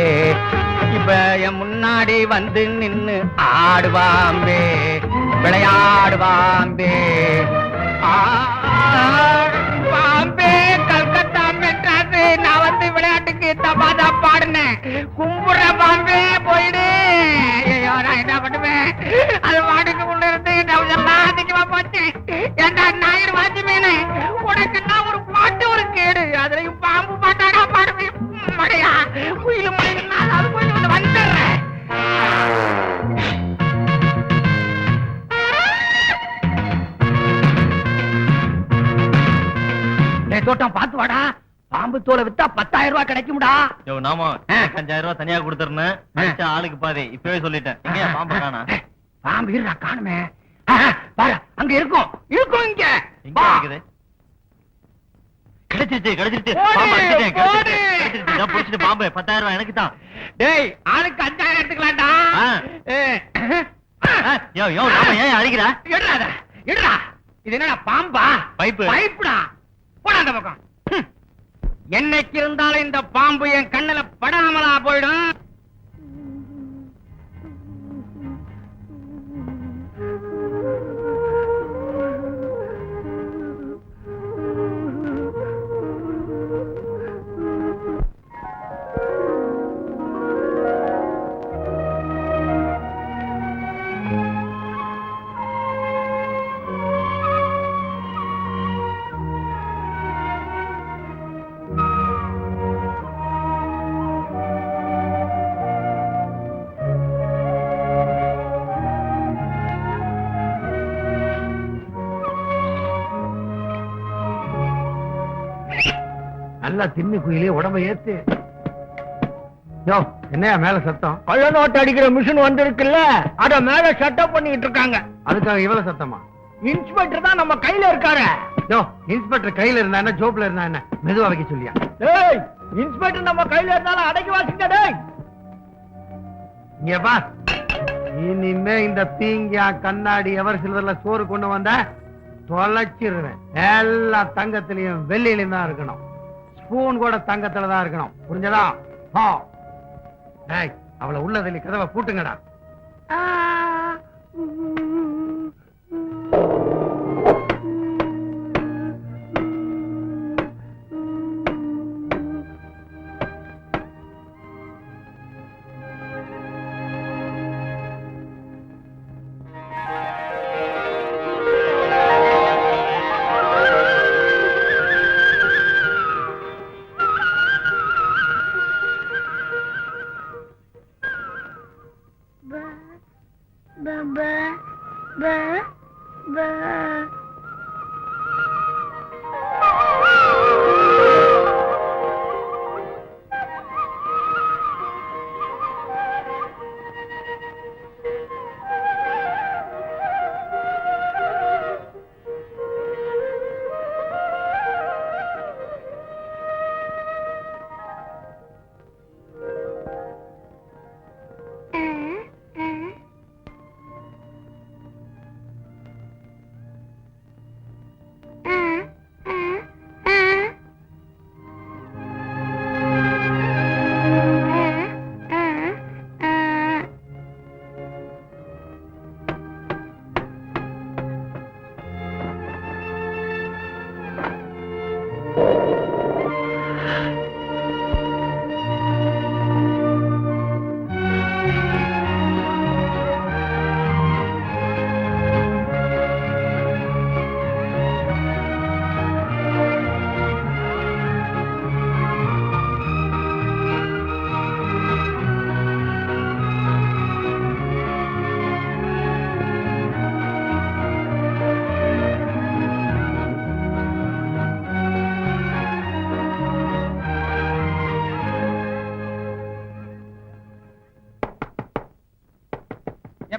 [SPEAKER 5] இப்ப என் முன்னாடி வந்து நின்னு ஆடுவாம்பே, விளையாடுவாம்பே. பாம்பே கல்கத்தா மெட்ராஸ், நான் வந்து விளையாட்டுக்கு தபாதா பாடுனேன். கும்புற பாம்பே போயிடு. ஐயோ, நான் என்ன பண்ணுவேன்? அது வாட்டுக்கு உள்ள இருந்து எல்லாம் அதிகமா போச்சு. ஏண்டா ஞாயிறு வாட்சிமேனு, உனக்கு நான் ஒரு பாட்டு ஒரு கேடு. அதுலயும் பாம்பு பாட்டாடா பாடுவேன். மழையா குயிலு மழையா, அது கொஞ்சம் வந்து வந்துடுறேன். தோட்டம் பாத்து வாடா. பாம்பு தோலை வித்தா 10,000 ரூபாய் கிடைக்கும்டா.
[SPEAKER 1] நாம 5,000 ரூபாய் தனியா கொடுத்துருந்தேன். ஆளுக்கு பாதி இப்பவே சொல்லிட்டேன். எங்க பாம்பு காணா?
[SPEAKER 5] பாம்பு இருக்கா? காணுமே. பாரு, அங்க இருக்கும் இருக்கும். இங்க
[SPEAKER 1] எங்க இருக்குது? கிடைச்சிருச்சு கிடைச்சிருச்சு. பாம்பு அடிச்சிட்டேன். கிடைச்சிருச்சு. நான் புடிச்சிட்டு பாம்பு 10,000 ரூபாய் எனக்கு தான்.
[SPEAKER 5] டேய், ஆளுக்கு 5,000 எடுத்துக்கலாம்டா.
[SPEAKER 1] யோ யோ, நாம ஏன் அடிக்கிறா?
[SPEAKER 5] எடுறாத எடுறா. இது என்னடா பாம்பா?
[SPEAKER 1] பைப்பு.
[SPEAKER 5] பைப்புடா. போடா அந்த பக்கம். என்னைக்கு இருந்தாலும் இந்த பாம்பு என் கண்ணுல படாமலா போயிடும்.
[SPEAKER 3] நல்லா திண்ணி குயிலே உடம்ப ஏத்து. யோ, என்னையா மேல சத்தம்?
[SPEAKER 5] கள்ள நோட்டு அடிக்கிற மிஷின் வந்திருக்குல்ல, அத மேல செட்டப் பண்ணிட்டு இருக்காங்க.
[SPEAKER 3] அதுக்காக இவ்வளவு சத்தமா?
[SPEAKER 5] இன்ஸ்பெக்டர் தான் நம்ம கையில இருக்காரு.
[SPEAKER 3] யோ, இன்ஸ்பெக்டர் கையில இருந்தா என்ன, ஜோப்ல இருந்தா என்ன? மெதுவா வைக்க சொல்லியா?
[SPEAKER 5] டேய், இன்ஸ்பெக்டர் நம்ம கையில இருந்தாலும் அடக்கி வாசிங்க. டேய்,
[SPEAKER 3] இங்க பா. இனிமே இந்த பீங்கியா கண்ணாடி எவர் சில்வர்ல சோறு கொண்டு வந்த தொலைச்சிருவேன். எல்லா தங்கத்திலையும் வெள்ளியிலையும் தான் இருக்கணும். ஸ்பூன் கூட தங்கத்துல தான் இருக்கணும். புரிஞ்சதா? டேய், அவளை உள்ளதில் கதவை பூட்டுங்கடா.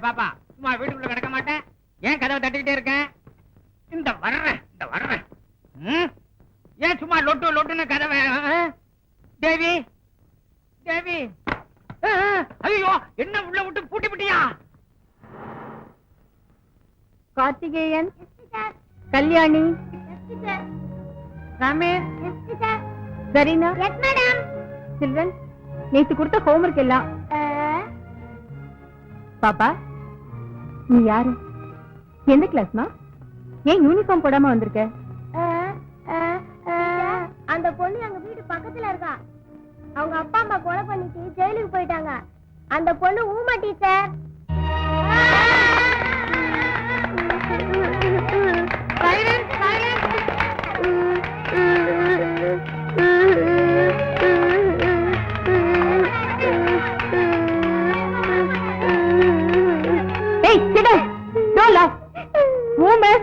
[SPEAKER 5] பாப்பா சும்மா வீட்டுக்குள்ள கிடக்க மாட்டேன். ஏன் கதவை தட்டிக்கிட்டே இருக்கேன்? இந்த வர்றேன். ஏன் சும்மா லொட்டு லொட்டுன்னு கதவை? தேவி தேவி, ஐயோ என்ன உள்ள விட்டு பூட்டி விட்டியா?
[SPEAKER 2] கார்த்திகேயன், கல்யாணி, ரமேஷ், சரினா, சில்வன், நேத்து கொடுத்த ஹோம்வொர்க் எல்லாம். பாப்பா நீ யாரு? எந்த கிளாஸ்மா? ஏன் யூனிஃபார்ம் போடாம வந்திருக்க?
[SPEAKER 7] அந்த பொண்ணு எங்க வீட்டு பக்கத்துல இருக்கா. அவங்க அப்பா அம்மா கொலை பண்ணிட்டு ஜெயிலுக்கு போயிட்டாங்க. அந்த பொண்ணு ஊமா டீச்சர்.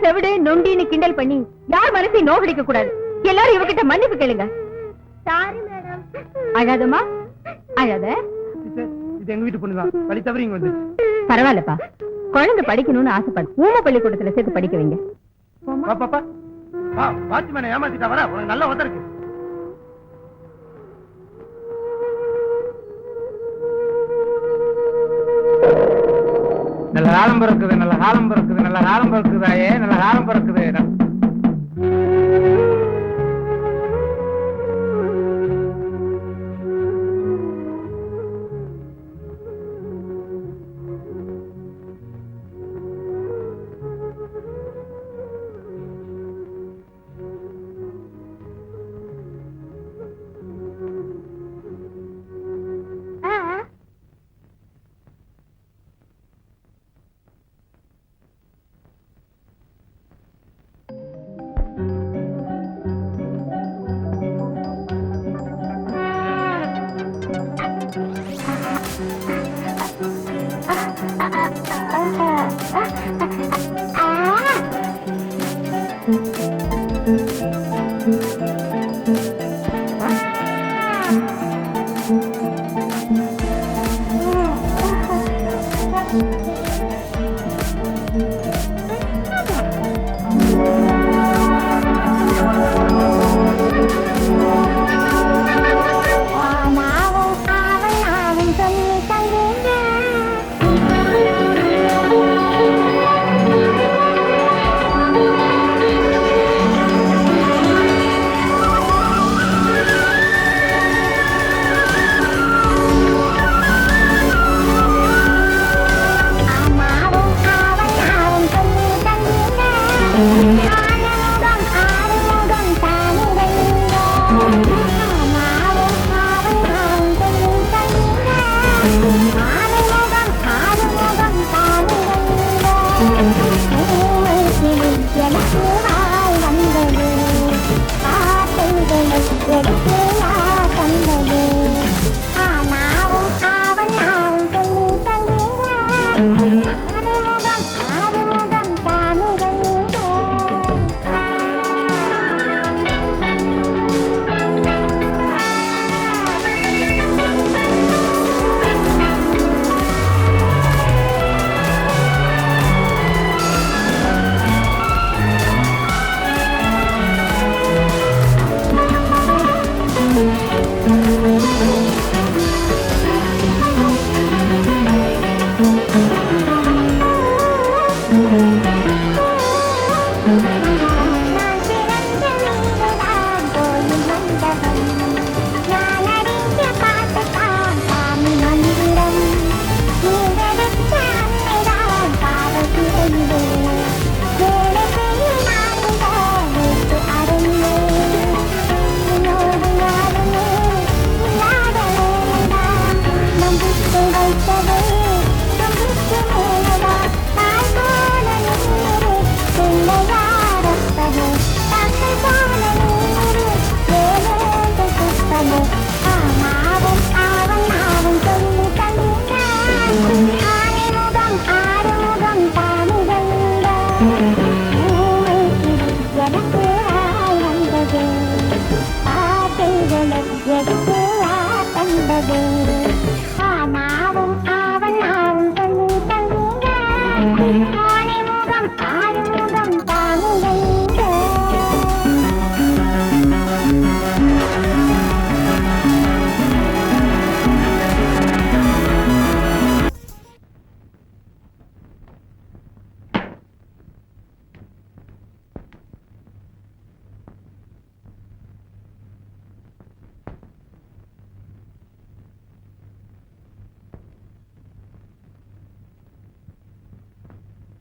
[SPEAKER 2] செவிடு நொண்டின்னு கிண்டல் பண்ணி யார் மனசை நோகடிக்க கூடாது. எல்லாரும் இவகிட்ட மன்னிப்பு கேளுங்க.
[SPEAKER 7] Sorry madam.
[SPEAKER 2] அழாதமா, அழாத.
[SPEAKER 3] இது எங்க வீட்டு பொண்ணுதான், வழி தவறி இங்க வந்து.
[SPEAKER 2] பரவாயில்லப்பா, குழந்தை படிக்கணும்னு ஆசைப்படு. ஊம பள்ளிக்கூடத்துல சேர்த்து படிக்க வைங்க.
[SPEAKER 3] பாப்பா வாட்ச்மேனை ஏமாத்திட்டா வர, உனக்கு நல்ல உதவி இருக்கு. நல்ல காலம் பிறக்குது, நல்ல காலம் பிறக்குது, நல்ல காலம் பிறக்குதாயே, நல்ல காலம் பிறக்குது.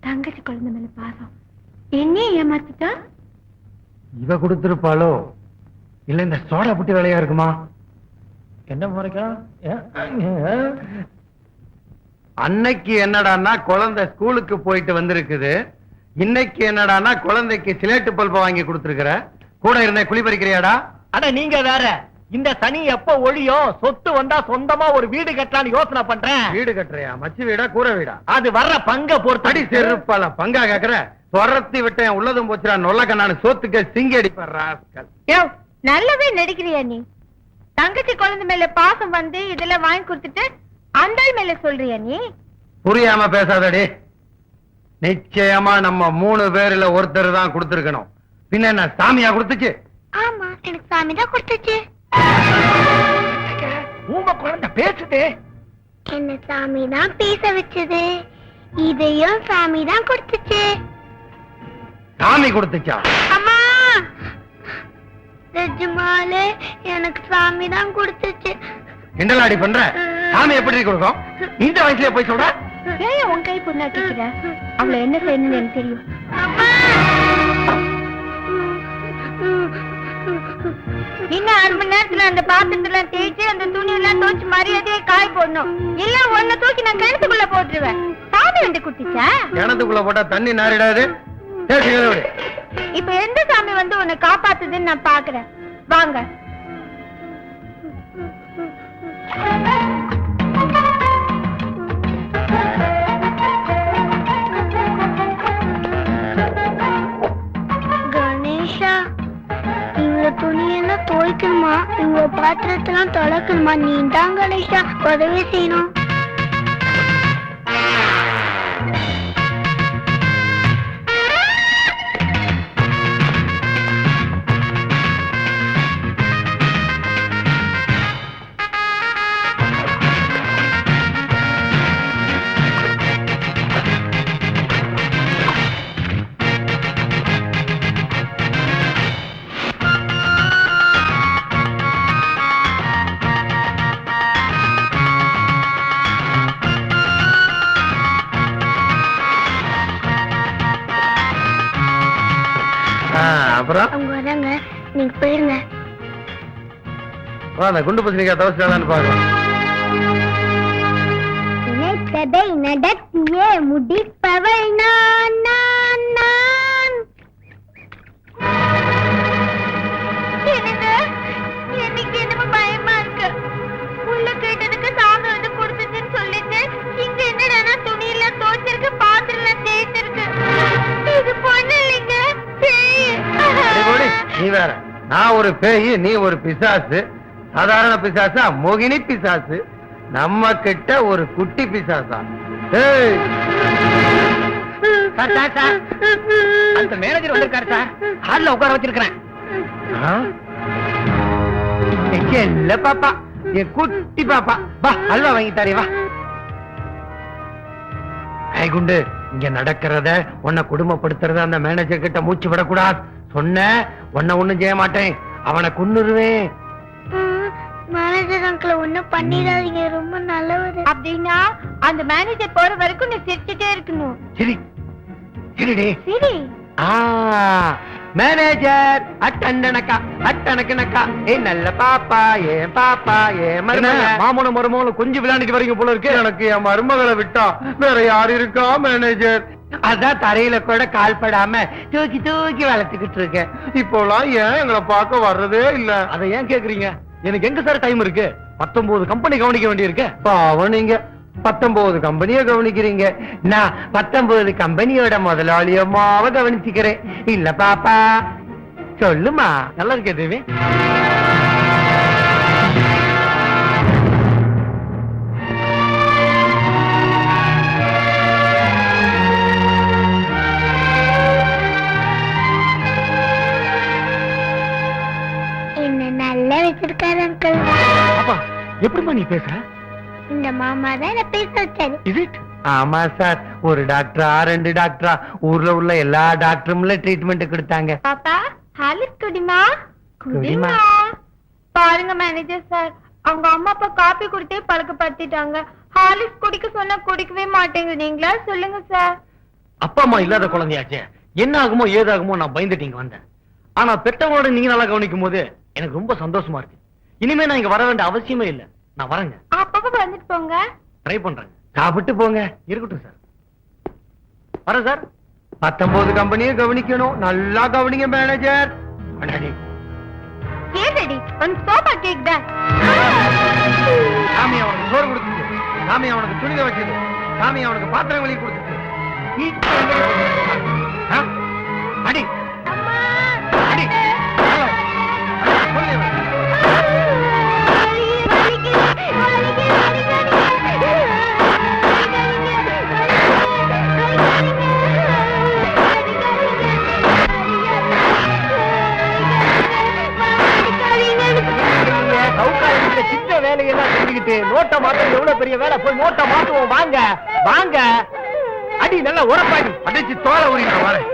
[SPEAKER 4] தங்கச்சி குழந்தை மேல பாசம் என்னையே ஏமாத்திட்டா.
[SPEAKER 1] இவ கொடுத்திருப்பாளோ இல்ல இந்த சோடா புட்டி வேலையா இருக்குமா? என்ன முறைக்கா? அன்னைக்கு என்னடான்னா குழந்தை ஸ்கூலுக்கு போயிட்டு வந்திருக்குது. இன்னைக்கு என்னடான்னா குழந்தைக்கு சிலேட்டு பல்ப வாங்கி கொடுத்திருக்கிற. கூட இருந்த குழி பறிக்கிறியாடா?
[SPEAKER 5] அட நீங்க வேற. இந்த சனி எப்ப ஒழியும் சொத்து வந்தா சொந்தமா ஒரு வீடு கட்டலான்னு யோசனை பண்றேன்.
[SPEAKER 1] வீடு கட்டுறியா? மச்சு வீடா கூரை வீடா?
[SPEAKER 5] அது வர்ற பங்க பொறுத்து.
[SPEAKER 1] அடி செருப்பால பங்கா கேக்குற? துரத்தி விட்டேன் உள்ளதும் போச்சுடா நொல்ல கண்ணானு சோத்துக்கு சிங்கி அடிப்பார்.
[SPEAKER 2] நல்லாவே நடிக்கிறியா நீ? தங்கச்சி குழந்தை மேல பாசம் வந்து இதெல்லாம் வாங்கி கொடுத்துட்டு அந்த மேல சொல்றியா நீ?
[SPEAKER 1] புரியாம பேசாதடி. நிச்சயமா நம்ம 3 பேர்ல ஒருத்தர் தான் கொடுத்திருக்கணும். பின்ன என்ன சாமியா கொடுத்துச்சு?
[SPEAKER 7] ஆமா, எனக்கு சாமி தான் கொடுத்துச்சு.
[SPEAKER 5] உங்க குழந்தை பேசுது.
[SPEAKER 7] என்ன சாமி தான் பேச வச்சது. இதையும் சாமி தான் கொடுத்துச்சு.
[SPEAKER 1] சாமி கொடுத்துச்சா?
[SPEAKER 7] அம்மா, நிஜமாலே எனக்கு சாமி தான் கொடுத்துச்சு.
[SPEAKER 1] கிண்டலாடி பண்ற? சாமி எப்படி கொடுக்கும்? இந்த வயசுல போய் சொல்ற?
[SPEAKER 2] ஏன் உன் கை பொண்ணாட்டிக்கிற? அவளை என்ன செய்யணும்னு எனக்கு தெரியும்.
[SPEAKER 7] அம்மா,
[SPEAKER 2] இன்னும் 1/2 மணி நேரத்துல அந்த பாத்திரத்துல தேய்ச்சி அந்த துணி எல்லாம் தோச்சு மரியாதையை காய போடணும். இல்ல ஒன்ன தூக்கி நான் கிணத்துக்குள்ள போட்டுருவேன். சாமி வந்து குட்டிச்சா?
[SPEAKER 1] கிணத்துக்குள்ள போட்டா தண்ணி நாரிடாது.
[SPEAKER 2] இப்ப எந்த சாமி வந்து உன்னை காப்பாத்துதுன்னு நான் பாக்குறேன். வாங்க.
[SPEAKER 7] கணேஷா, இவங்க துணியெல்லாம் துவைக்கணுமா? இவங்க பாத்திரத்தெல்லாம் தொலைக்கணுமா? நீ தான் கணேஷா உதவி செய்யணும்.
[SPEAKER 1] அப்புறம்
[SPEAKER 7] அவங்க வராங்க, நீங்க போயிருங்க.
[SPEAKER 1] அந்த குண்டு பசனிக்கா தவசிட்டாலான்னு பாக்கலாம்.
[SPEAKER 7] நினைத்ததை நடத்தியே முடிப்பவள் நான் நான் நான்.
[SPEAKER 2] எனக்கு என்னமோ பயமா இருக்கு. உள்ள கேட்டதுக்கு சாமி வந்து கொடுத்துச்சுன்னு சொல்லிட்டு இங்க என்னடா துணியில தோச்சிருக்கு, பாத்திரம் தேய்ச்சிருக்கு. இது பொண்ணு இல்லைங்க,
[SPEAKER 1] நீ வேற. நான் ஒரு பேய், நீ ஒரு பிசாசு. சாதாரண பிசாசா? மோகினி பிசாசு. நம்ம கிட்ட ஒரு குட்டி பிசாசா?
[SPEAKER 5] அந்த மேனேஜர் வந்திருக்காரு சார். ஹால்ல உட்கார வச்சிருக்கிறேன்.
[SPEAKER 1] இல்ல பாப்பா, என் குட்டி பாப்பா. வா அல்வா வாங்கி தாரே வா. குண்டு, இங்க நடக்கிறத உன்னை குடும்பப்படுத்துறத அந்த மேனேஜர் கிட்ட மூச்சு விடக்கூடாது. சொன்ன உன்னை ஒண்ணும் செய்ய மாட்டேன், அவனை கொன்னுருவேன்.
[SPEAKER 7] மேனேஜர் அங்கிள் ஒண்ணும் பண்ணிடாதீங்க, ரொம்ப நல்லவர்.
[SPEAKER 2] அப்படின்னா அந்த மேனேஜர் போற வரைக்கும் நீ சிரிச்சுட்டே இருக்கணும்.
[SPEAKER 1] சரி சரிடே.
[SPEAKER 2] சரி.
[SPEAKER 1] மேனேஜர் அட்டண்டனக்கா அட்டனக்கனக்கா. ஏ நல்ல பாப்பா, ஏன் பாப்பா, ஏன் மாமன மருமகளும் கொஞ்சம் விளையாண்டுட்டு வரீங்க போல இருக்கு. எனக்கு என் மருமகளை விட்டா வேற யாரு இருக்கா மேனேஜர்? அதான் தரையில கூட கால் படாம தூக்கி தூக்கி வளர்த்துக்கிட்டு இருக்கேன். இப்போலாம் ஏன் எங்களை பார்க்க வர்றதே இல்ல?
[SPEAKER 5] அதை ஏன் கேக்குறீங்க? எனக்கு எங்க சார் டைம் இருக்கு? 19 கம்பெனி கவனிக்க வேண்டி இருக்கு.
[SPEAKER 1] பாவம், நீங்க 19 கம்பெனியை கவனிக்கிறீங்க. நான் 19 கம்பெனியோட முதலாளியம்மாவை கவனிச்சுக்கிறேன். இல்ல பாப்பா, சொல்லுமா.
[SPEAKER 5] நல்லா இருக்கே தேவி.
[SPEAKER 7] என்ன நல்லா வச்சிருக்காரு அங்கிள்.
[SPEAKER 5] அப்பா எப்படிமா நீ பேசுற?
[SPEAKER 7] இந்த மாமா தான் என்ன பேச வச்சாரு.
[SPEAKER 5] Is it?
[SPEAKER 1] ஆமா சார். ஒரு டாக்டரா 2 டாக்டரா ஊர்ல உள்ள எல்லா டாக்டரும்ல ட்ரீட்மெண்ட் கொடுத்தாங்க.
[SPEAKER 2] பாப்பா ஹாலிஸ் குடிமா.
[SPEAKER 1] குடிமா.
[SPEAKER 2] பாருங்க மேனேஜர் சார், அவங்க அம்மா அப்பா காபி குடித்தே பழக்கப்படுத்திட்டாங்க. ஹாலிஸ் குடிக்க சொன்னா குடிக்கவே மாட்டேங்குது. நீங்களா சொல்லுங்க சார்.
[SPEAKER 1] அப்பா அம்மா இல்லாத குழந்தையாச்சே, என்ன ஆகுமோ ஏதாகுமோ நான் பயந்துட்டு இங்க வந்தேன். ஆனா பெற்றவங்களோட நீங்க நல்லா கவனிக்கும் போது எனக்கு ரொம்ப சந்தோஷமா இருக்கு. இனிமே நான் இங்க வர வேண்டிய அவசியமே இல்ல. நான் வரேங்க.
[SPEAKER 2] அப்பப்ப வந்துட்டு போங்க.
[SPEAKER 1] ட்ரை பண்றேங்க. சாப்பிட்டு போங்க. இருக்கட்டும் சார். வரேன் சார். 19 கம்பெனியை கவனிக்கணும். நல்லா கவனிங்க மேனேஜர்.
[SPEAKER 2] ஏன் ரெடி உனக்கு சோபா கேக்குதா?
[SPEAKER 1] சாமி அவனுக்கு சோறு கொடுத்துச்சு. சாமி அவனுக்கு துணி வச்சது. சாமி அவனுக்கு பாத்திரம் வெளியே கொடுத்துச்சு. அடி அடி சின்ன வேலையெல்லாம் செஞ்சுக்கிட்டு நோட்டை மாத்த எவ்வளவு பெரிய வேலை, போய் நோட்டை மாத்துவோம். வாங்க வாங்க. அடி நல்லா உரப்பாடி அடிச்சு தோலை உரிங்க. வரேன்.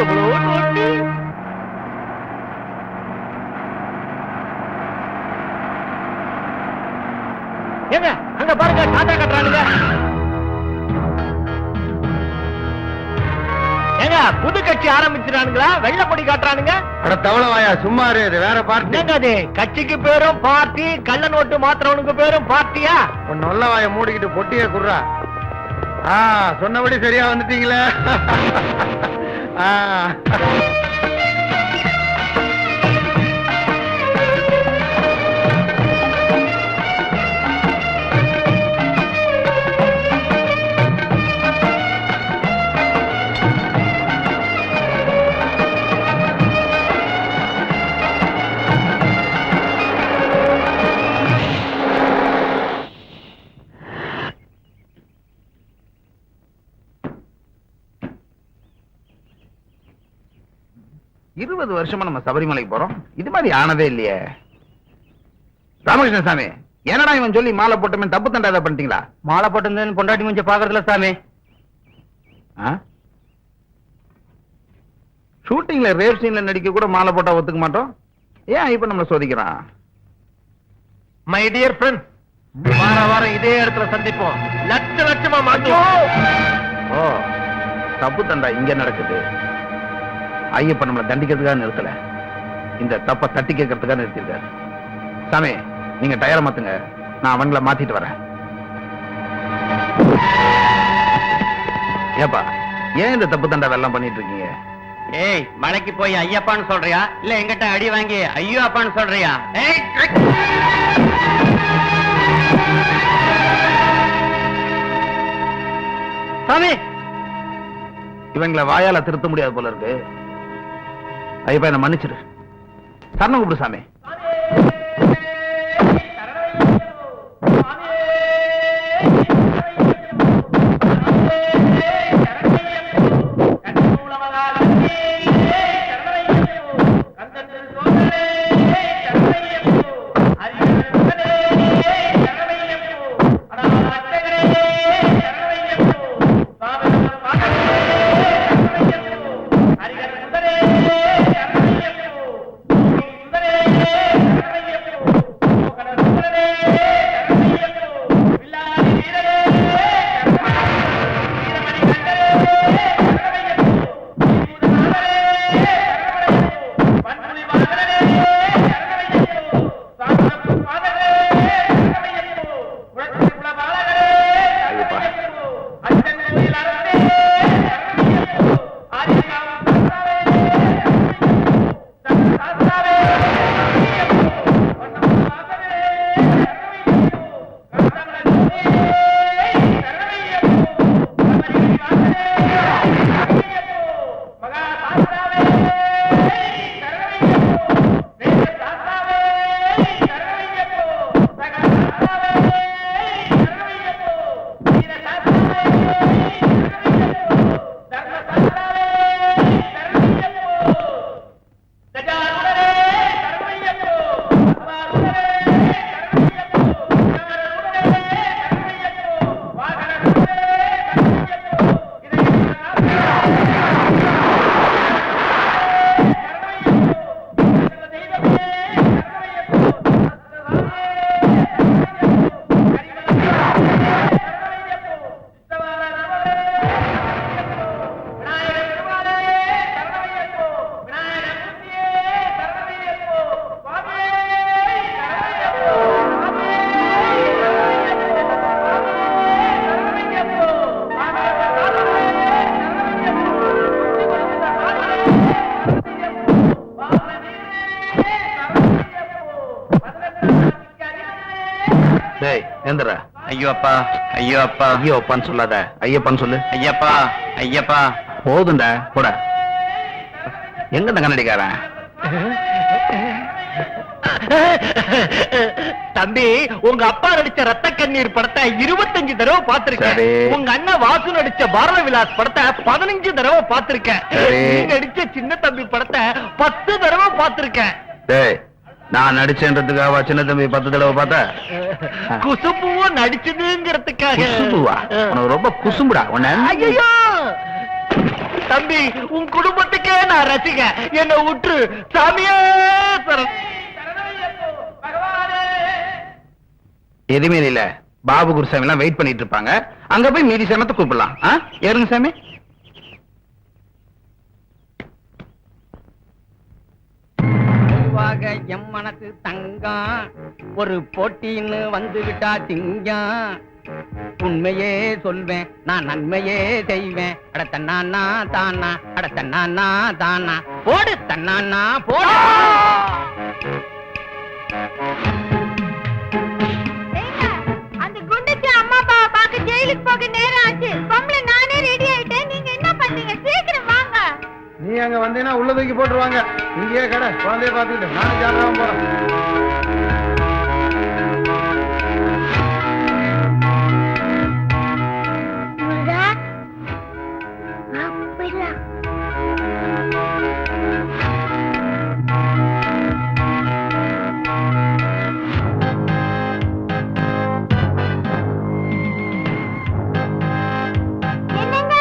[SPEAKER 1] எவ்வளோ நோட்டு. ஏங்க அங்க பாருங்க, டாடா கட்டுறானுங்க. ஏங்க புது கட்சி ஆரம்பிச்சிடானுங்களா? வெள்ளப்பொடி காட்டுறானுங்க. அட தவளவாயா சும்மா இரு, வேற பார்ட்டி. என்னங்க அது? கட்சிக்கு பேரும் பார்ட்டி, கள்ள நோட்டு மாத்திரவனுக்கு பேரும் பார்ட்டியா? நல்ல வாய மூடிக்கிட்டு பொட்டிய குடுறா. சொன்னபடி சரியா வந்துட்டீங்களே. வருஷமா நம்ம சபரிமலைக்கு போறோம். இது மாதிரி ஆனதே இல்லையே. ராமகிருஷ்ண சாமி, என்னடா இவன் சொல்லி மாலை போட்டமே தப்பு தண்டா பண்ணிட்டீங்களா? மாலை போட்டு பொண்டாட்டி கொஞ்சம் பாக்குறதுல சாமி. ஷூட்டிங்ல ரேப் சீன்ல நடிக்க கூட மாலை போட்டா ஒத்துக்க மாட்டோம். ஏன் இப்ப நம்ம சோதிக்கிறான்? மை டியர் ஃப்ரெண்ட், வாரம் இதே இடத்துல சந்திப்போம். லட்சமா மாட்டோம். ஓ, தப்பு தண்டா இங்க நடக்குது. ஐயப்ப நம்மளை தண்டிக்கிறதுக்காக நிறுத்தல, இந்த தப்ப தட்டி கேட்கறதுக்காக நிறுத்திருக்காரு. சாமி, நீங்க டயரை மாத்துங்க, நான் அவங்களை மாத்திட்டு வரேன். ஏப்பா, ஏன் இந்த தப்பு தண்டா வெள்ளம் பண்ணிட்டு இருக்கீங்க?
[SPEAKER 5] ஏய், மலைக்கு போய் ஐயப்பான்னு சொல்றியா இல்ல எங்கிட்ட அடி வாங்கி ஐயோ அப்பான்னு சொல்றியா?
[SPEAKER 1] சாமி, இவங்களை வாயால திருத்த முடியாது போல இருக்கு. ஐயப்பா, என்ன மன்னிச்சிரு. சரணம் கூப்பிடு சாமி.
[SPEAKER 5] ஹரிஹர
[SPEAKER 1] டேய் ஏந்திரா. ஐயோ அப்பா, ஐயோ அப்பா. ஐயோ அப்பான்னு சொல்லாத, ஐயப்பான்னு சொல்லு. ஐயப்பா, ஐயப்பா. போதுண்டா, போடா. எங்க இந்த கண்ணடிக்காரன்?
[SPEAKER 5] தம்பி, உங்க அப்பா நடிச்ச ரத்த கண்ணீர் படத்தை 25 தடவை பார்த்திருக்கேன்.
[SPEAKER 1] சரி.
[SPEAKER 5] உங்க அண்ணன் வாசு நடிச்ச பாரத விலாஸ் படத்தை 15 தடவை பார்த்திருக்கேன்.
[SPEAKER 1] சரி.
[SPEAKER 5] நீ நடிச்ச சின்ன தம்பி படத்தை 10 தடவை பார்த்திருக்கேன்.
[SPEAKER 1] டேய், நான் நடிச்சேன்றதுக்காக சின்ன தம்பி 10 தடவை பார்த்தா?
[SPEAKER 5] குசும்புவும் நடிச்சதுங்கிறதுக்காக.
[SPEAKER 1] குசும்புவா? உனக்கு ரொம்ப குசும்புடா உன்ன.
[SPEAKER 5] ஐயோ தம்பி, உன் குடும்பத்துக்கே நான் ரசிக. என்ன விட்டு சாமியே சரணம்.
[SPEAKER 1] எதுவுமே இல்ல. பாபு குருசாமி எல்லாம் வெயிட் பண்ணிட்டு இருப்பாங்க. அங்க போய் மீதி சமத்தை கூப்பிடலாம். ஏறுங்க சாமி.
[SPEAKER 5] எம் மனசு தங்கம் ஒரு போட்டின்னு வந்து விட்டா திங்கம். உண்மையே சொல்வேன், நான் நன்மையே செய்வேன். அட தன்னானா தானா, அட தன்னானா தானா. போடு தன்னானா போடு.
[SPEAKER 2] அந்த குண்டுக்கு அம்மா அப்பாவை பார்க்க ஜெயிலுக்கு போக நேரம் ஆச்சு. பொம்பளை நானே ரெடி ஆயிட்டேன். நீங்க என்ன பண்ணீங்க? சீக்கிரம் வாங்க.
[SPEAKER 3] நீ அங்க வந்தீங்கன்னா உள்ள தூக்கி போட்டுருவாங்க. இங்கேயே கடை குழந்தைய பார்த்துக்கிட்டு நானும் ஜாலியாக போறேன்.
[SPEAKER 7] முருகா, வா, போயிடலாம். என்னங்க?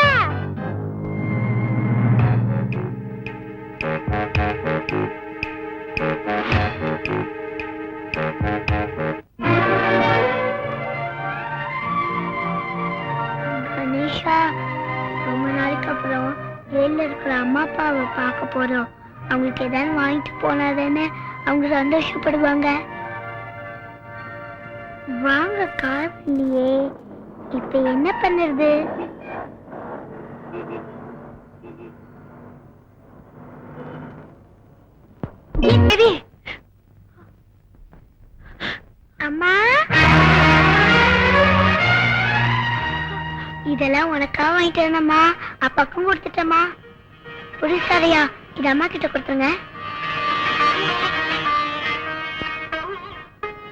[SPEAKER 7] கணேஷா, ரொம்ப நாளைக்கு அப்புறம் ஜெயில இருக்கிற அம்மா அப்பாவை பார்க்க போறோம். அவங்களுக்கு ஏதாவது வாங்கிட்டு போனாதானே அவங்க சந்தோஷப்படுவாங்க. வாங்க, காசு இல்லையே, இப்ப என்ன பண்ணுறது? அம்மா, இதெல்லாம் உனக்காக வாங்கிட்டு வந்தம்மா. அப்பாக்கும் கொடுத்துட்டம்மா. புரிசாரியா, இது அம்மா கிட்ட கொடுத்துருங்க.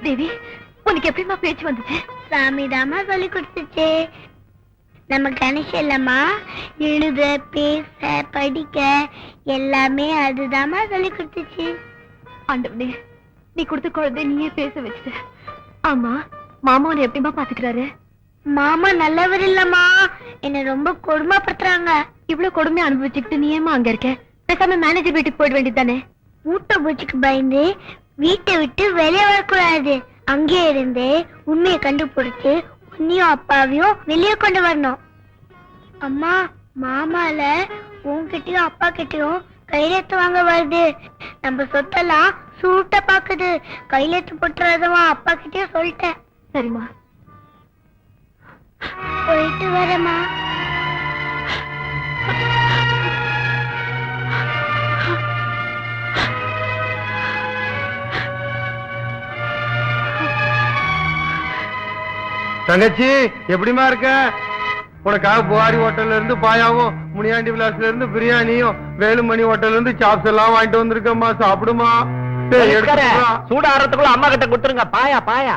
[SPEAKER 4] தேவி, உனக்கு எப்படிமா பேச்சு வந்துச்சு?
[SPEAKER 7] சாமி தாமா சொல்லி கொடுத்துச்சு. நம்ம கணேஷ் இல்லம்மா, எழுத பேச படிக்க எல்லாமே அதுதாம்மா சொல்லி கொடுத்துச்சு.
[SPEAKER 4] ஆண்டவனே, நீ கொடுத்த குழந்தை நீயே பேச வச்சுட்ட. ஆமா, மாமா உன்னை எப்படிமா பாத்துக்கிறாரு?
[SPEAKER 7] மாமா நல்லவர் இல்லம்மா, என்ன ரொம்ப கொடுமைப்படுத்துறாங்க.
[SPEAKER 4] இவ்வளவு கொடுமை அனுபவிச்சுக்கிட்டு நீ ஏமா அங்க இருக்க? பேசாம மேனேஜர் வீட்டுக்கு போயிட வேண்டியதானே?
[SPEAKER 7] மூட்டை பூச்சிக்கு பயந்து வீட்டை விட்டு வெளியே வரக்கூடாது. அங்கே இருந்து உண்மையை கண்டுபிடிச்சு உன்னையும் அப்பாவையும் வெளியே கொண்டு வரணும். அம்மா, மாமால உன்கிட்டயும் அப்பா கிட்டயும் கையெழுத்து வாங்க வருது. நம்ம சொத்தெல்லாம் சூட்ட பாக்குது. கையெழுத்து போட்டுறதுமா அப்பா கிட்டயும் சொல்லிட்டேன்.
[SPEAKER 4] சரிம்மா,
[SPEAKER 7] போயிட்டு வரேம்மா.
[SPEAKER 3] தங்கச்சி, எப்படிமா இருக்க? உனக்காக புகாரி ஹோட்டல்ல இருந்து பாயாவும், முனியாண்டி விலாஸ்ல இருந்து பிரியாணியும், வேலுமணி ஹோட்டல்ல இருந்து சாப்ஸ் எல்லாம் வாங்கிட்டு வந்திருக்கம்மா. சாப்பிடுமா. டேய், எடுத்துட்டு வா.
[SPEAKER 5] சூடாறதுக்குள்ள அம்மா கிட்ட கொடுத்துருங்க. பாயா பாயா.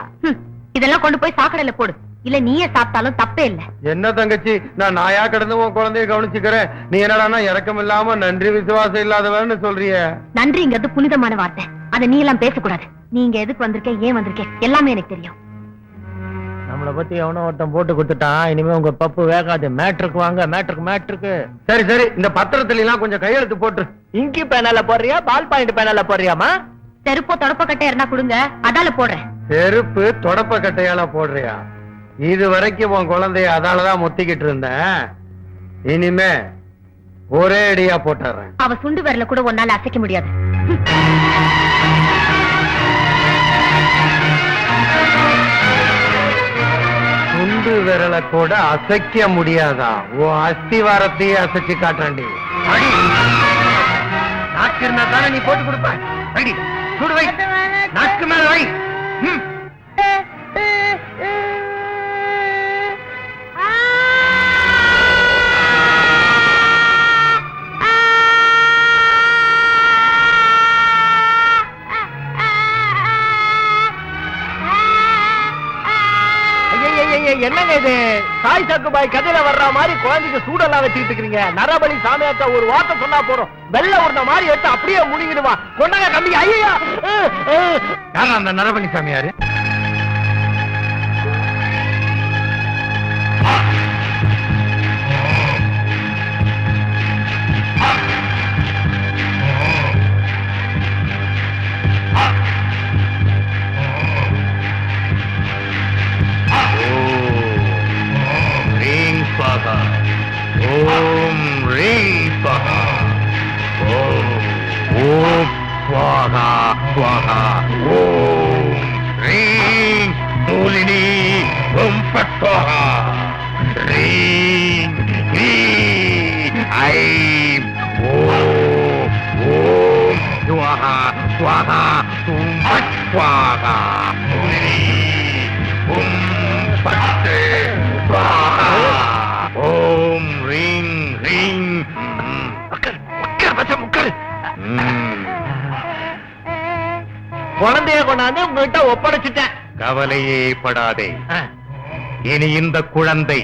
[SPEAKER 4] இதெல்லாம் கொண்டு போய் சாக்கடையில போடு. இல்ல நீயே சாப்பிட்டாலும் தப்பே இல்ல.
[SPEAKER 3] என்ன தங்கச்சி, நான் நாயா கிடந்து உன் குழந்தைய கவனிச்சுக்கிறேன். நீ என்னடானா இறக்கம் இல்லாம நன்றி விசுவாசம் இல்லாதவன்னு சொல்றிய.
[SPEAKER 4] நன்றிங்கிறது புனிதமான வார்த்தை. அதை நீ எல்லாம் பேசக்கூடாது. நீங்க எதுக்கு வந்திருக்க, ஏன் வந்திருக்க, எல்லாமே எனக்கு தெரியும்.
[SPEAKER 5] நம்மளை பத்தி எவனோ ஒருத்தன் போட்டு கொடுத்துட்டான். இனிமே உங்க பப்பு வேகாது. மேட்ருக்கு வாங்க. மேட்ருக்கு.
[SPEAKER 3] சரி சரி, இந்த பத்திரத்துல எல்லாம் கொஞ்சம் கையெழுத்து போட்டு.
[SPEAKER 5] இங்கி பேனால போடுறியா, பால் பாயிண்ட் பேனால போடுறியாமா?
[SPEAKER 4] செருப்போ தொடப்ப கட்டை இருந்தா கொடுங்க, அதால போடுறேன்.
[SPEAKER 3] செருப்பு தொடப்ப கட்டையால போடுறியா? இது வரைக்கும் உன் குழந்தைய அதாலதான் முத்திக்கிட்டு இருந்தேன். இனிமே ஒரே அடியா போட்டுறேன்.
[SPEAKER 4] அவ சுண்டு விரல கூட ஒன்னால அசைக்க முடியாது.
[SPEAKER 3] சுண்டு விரலை கூட அசைக்க முடியாதா? உன் அஸ்திவாரத்தையே அசைச்சு காட்டுறேன்டி. நாக்கு இருந்தா தானே நீ போட்டு கொடுப்ப. சுடு வை, நாக்கு மேல வை.
[SPEAKER 1] என்னங்க இது சாய் சக்குபாய் கதையில வர்ற மாதிரி குழந்தைக்கு சூடெல்லாம் வச்சுக்கிட்டு இருக்கீங்க. நரபலி சாமியாட்ட ஒரு வார்த்தை சொன்னா போறோம், வெள்ள உருண்ட மாதிரி எடுத்து அப்படியே முழுங்கிடுவா. கொண்டாங்க கம்பி. ஐயா
[SPEAKER 3] யாரா அந்த நரபலி சாமியாரு?
[SPEAKER 6] ஓம் ரீம் ஸ்வாஹா. ஓம் ஸ்வாஹா ஸ்வாஹா. ஓம் ரீம் மூலினி ஓம் பட்வாஹா. ரீம் ரீம் ஐம் ஓம் ஓம் ஸ்வாஹா ஸ்வாஹா ஓம் பட்வாஹா. மூலினி ஓம் பட்டு ஸ்வாஹா. ஓம் ரீம் ரீம்.
[SPEAKER 1] குழந்தைய கொண்டாந்து உங்ககிட்ட ஒப்படைச்சிட்டேன்.
[SPEAKER 6] கவலையே படாதே. இனி இந்த குழந்தை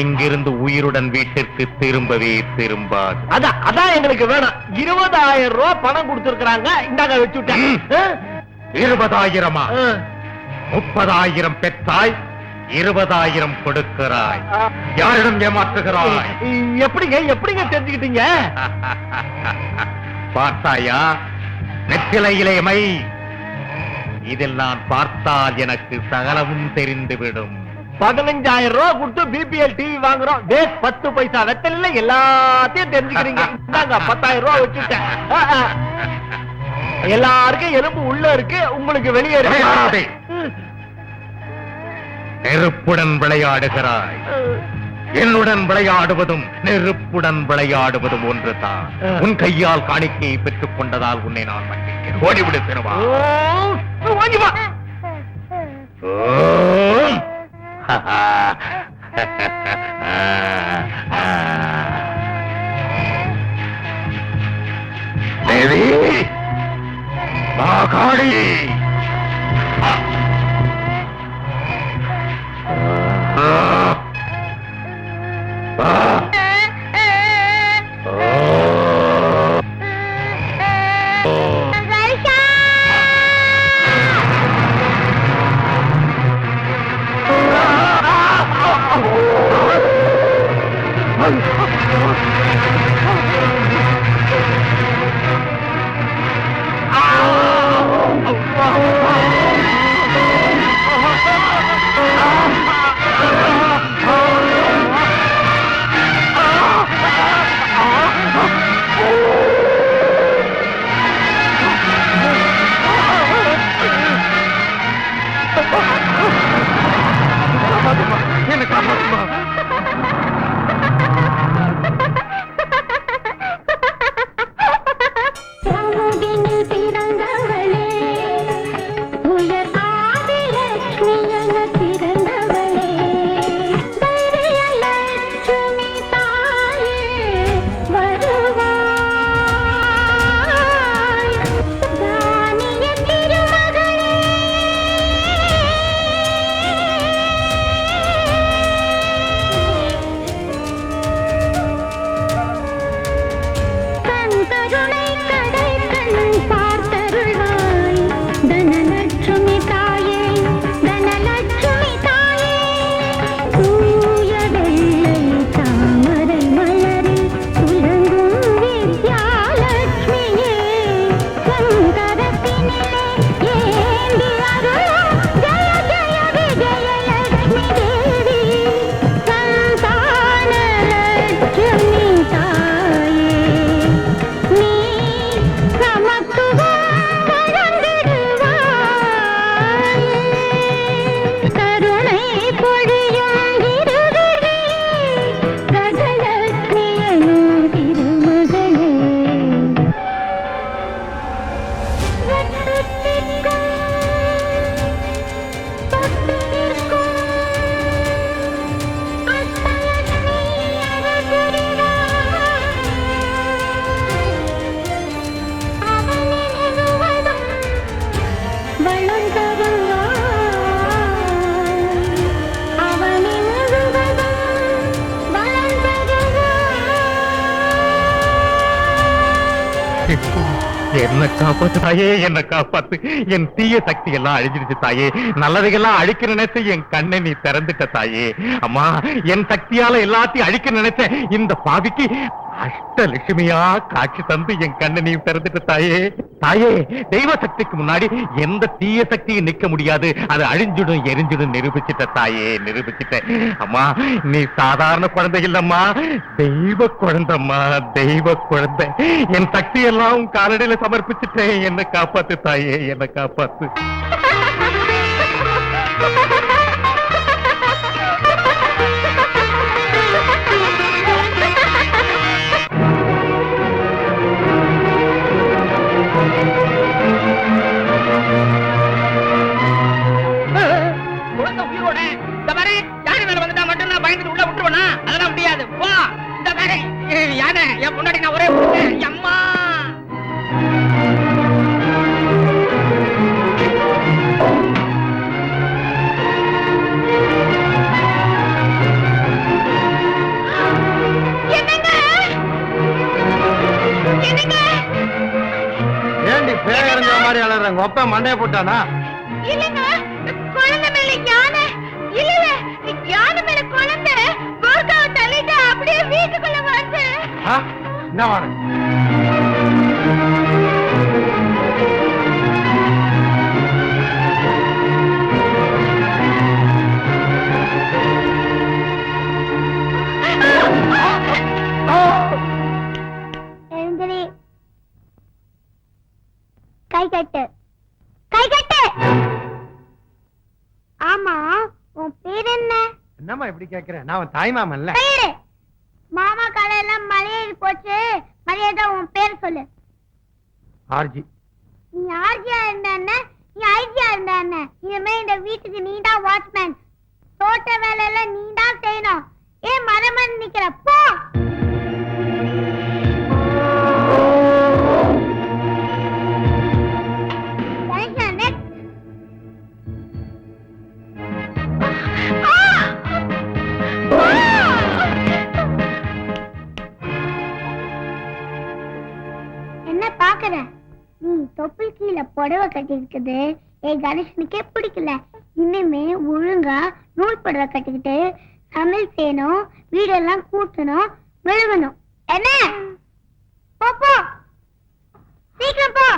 [SPEAKER 6] எங்கிருந்து உயிருடன் வீட்டிற்கு திரும்பவே திரும்பாது.
[SPEAKER 1] அதான் எங்களுக்கு வேணும். 20,000 ரூபாய் பணம் கொடுத்திருக்காங்க, இந்தாங்க வச்சுட்டேன்.
[SPEAKER 6] 20,000-மா? 30,000 பெற்றாய், 20,000 கொடுக்கிறாய். யாரிடம் ஏமாற்றுகிறாய்?
[SPEAKER 1] எப்படிங்க தெரிஞ்சுக்கிட்டீங்க?
[SPEAKER 6] பார்த்தாயா வெற்றிலையிலே மை? இதில் நான் பார்த்தால் எனக்கு சகலமும் தெரிந்துவிடும்.
[SPEAKER 1] 15,000 ரூபாய் கொடுத்து பிபிஎல் டிவி வாங்குறோம். 10 பைசா வெத்தல எல்லாத்தையும் தெரிஞ்சுக்கிறீங்க. 10,000 ரூபாய் வச்சுட்டேன். எல்லாருக்கும் எலும்பு உள்ள இருக்கு, உங்களுக்கு வெளியே இருக்கு.
[SPEAKER 6] நெருப்புடன் விளையாடுகிறாய். என்னுடன் விளையாடுவதும் நெருப்புடன் விளையாடுவதும் ஒன்றுதான். உன் கையால் காணிக்கையை பெற்றுக் கொண்டதால் உன்னை நான் மன்னிக்கிறேன். ஓடிவிடு பெறுவா. தேவி காளி.
[SPEAKER 7] தனலட்சுமி தாயே, தனலட்சுமி தாயே.
[SPEAKER 3] என்ன காப்பாத்து தாயே, என்ன காப்பாத்து. என் தீய சக்தி எல்லாம் அழிஞ்சிருச்சு தாயே. நல்லதையெல்லாம் அழிக்க நினைச்ச என் கண்ணை நீ திறந்துட்ட தாயே. அம்மா, என் சக்தியால எல்லாத்தையும் அழிக்க நினைச்ச இந்த பாவிக்கு அஷ்டலட்சுமியா காட்சி தந்து என் கண்ணை நீ திறந்துட்ட தாயே. தாயே, தெய்வ சக்திக்கு முன்னாடி எந்த தீய சக்தியும் நிக்க முடியாது. அது அழிஞ்சிடும் எரிஞ்சிடும் நிரூபிச்சிட்ட தாயே, நிரூபிச்சிட்ட. அம்மா, நீ சாதாரண குழந்தை இல்லம்மா, தெய்வ குழந்தைம்மா, தெய்வ குழந்தை. என் சக்தி எல்லாம் உன் காலடியில சமர்ப்பிச்சுட்டேன். என்ன காப்பாத்து தாயே, என்ன காப்பாத்து.
[SPEAKER 5] குழந்தை உயிரோட இந்த மாதிரி யானை மேல வந்துட்டா மட்டும் நான் பயந்துட்டு உள்ள விட்டுருவேனா? அதெல்லாம் முடியாது. போ. இந்த மாதிரி யானை என் முன்னாடி நான் ஒரே அம்மா.
[SPEAKER 1] ஏண்டி பேரஞ்ச மாதிரி அலறாங்க? ஒப்ப மண்டைய போட்டானா?
[SPEAKER 2] இல்லங்க, குழந்தை மேல யானை இல்ல, யானை மேல குழந்தை போர்க்காவை தள்ளிட்டு அப்படியே வீட்டுக்குள்ள வந்து.
[SPEAKER 1] என்ன வாரு?
[SPEAKER 7] எழுந்திரி. கை கட்டு, கை கட்டு. ஆமா, உன் பேர் என்ன?
[SPEAKER 1] என்னம்மா இப்படி கேக்குறேன்? நான் உன் தாய் மாமன்ல.
[SPEAKER 7] பேரு மாமா கடையெல்லாம் மலையேறி போச்சு. மரியாதை உன் பேர் சொல்லு.
[SPEAKER 1] ஆர்ஜி.
[SPEAKER 7] நீ ஆர்ஜியா இருந்த என்ன, நீ ஐஜியா இருந்த என்ன? இனிமே இந்த வீட்டுக்கு நீ தான் வாட்ச்மேன். தோட்ட வேலை எல்லாம் நீ தான் செய்யணும். ஏன் மரமன் நிக்கிற? போ. கணேஷா, next. என்ன பாக்குற? நீ தொப்புள் கீழே புடவை கட்டி இருக்குது. கணேசனுக்கே பிடிக்கல. இனிமே ஒழுங்கா நூல் புடவை கட்டிக்கிட்டு சமையல் செய்யணும், வீடெல்லாம் கூட்டணும், விழுகணும். என்ன? போ போ, சீக்கிரம் போ.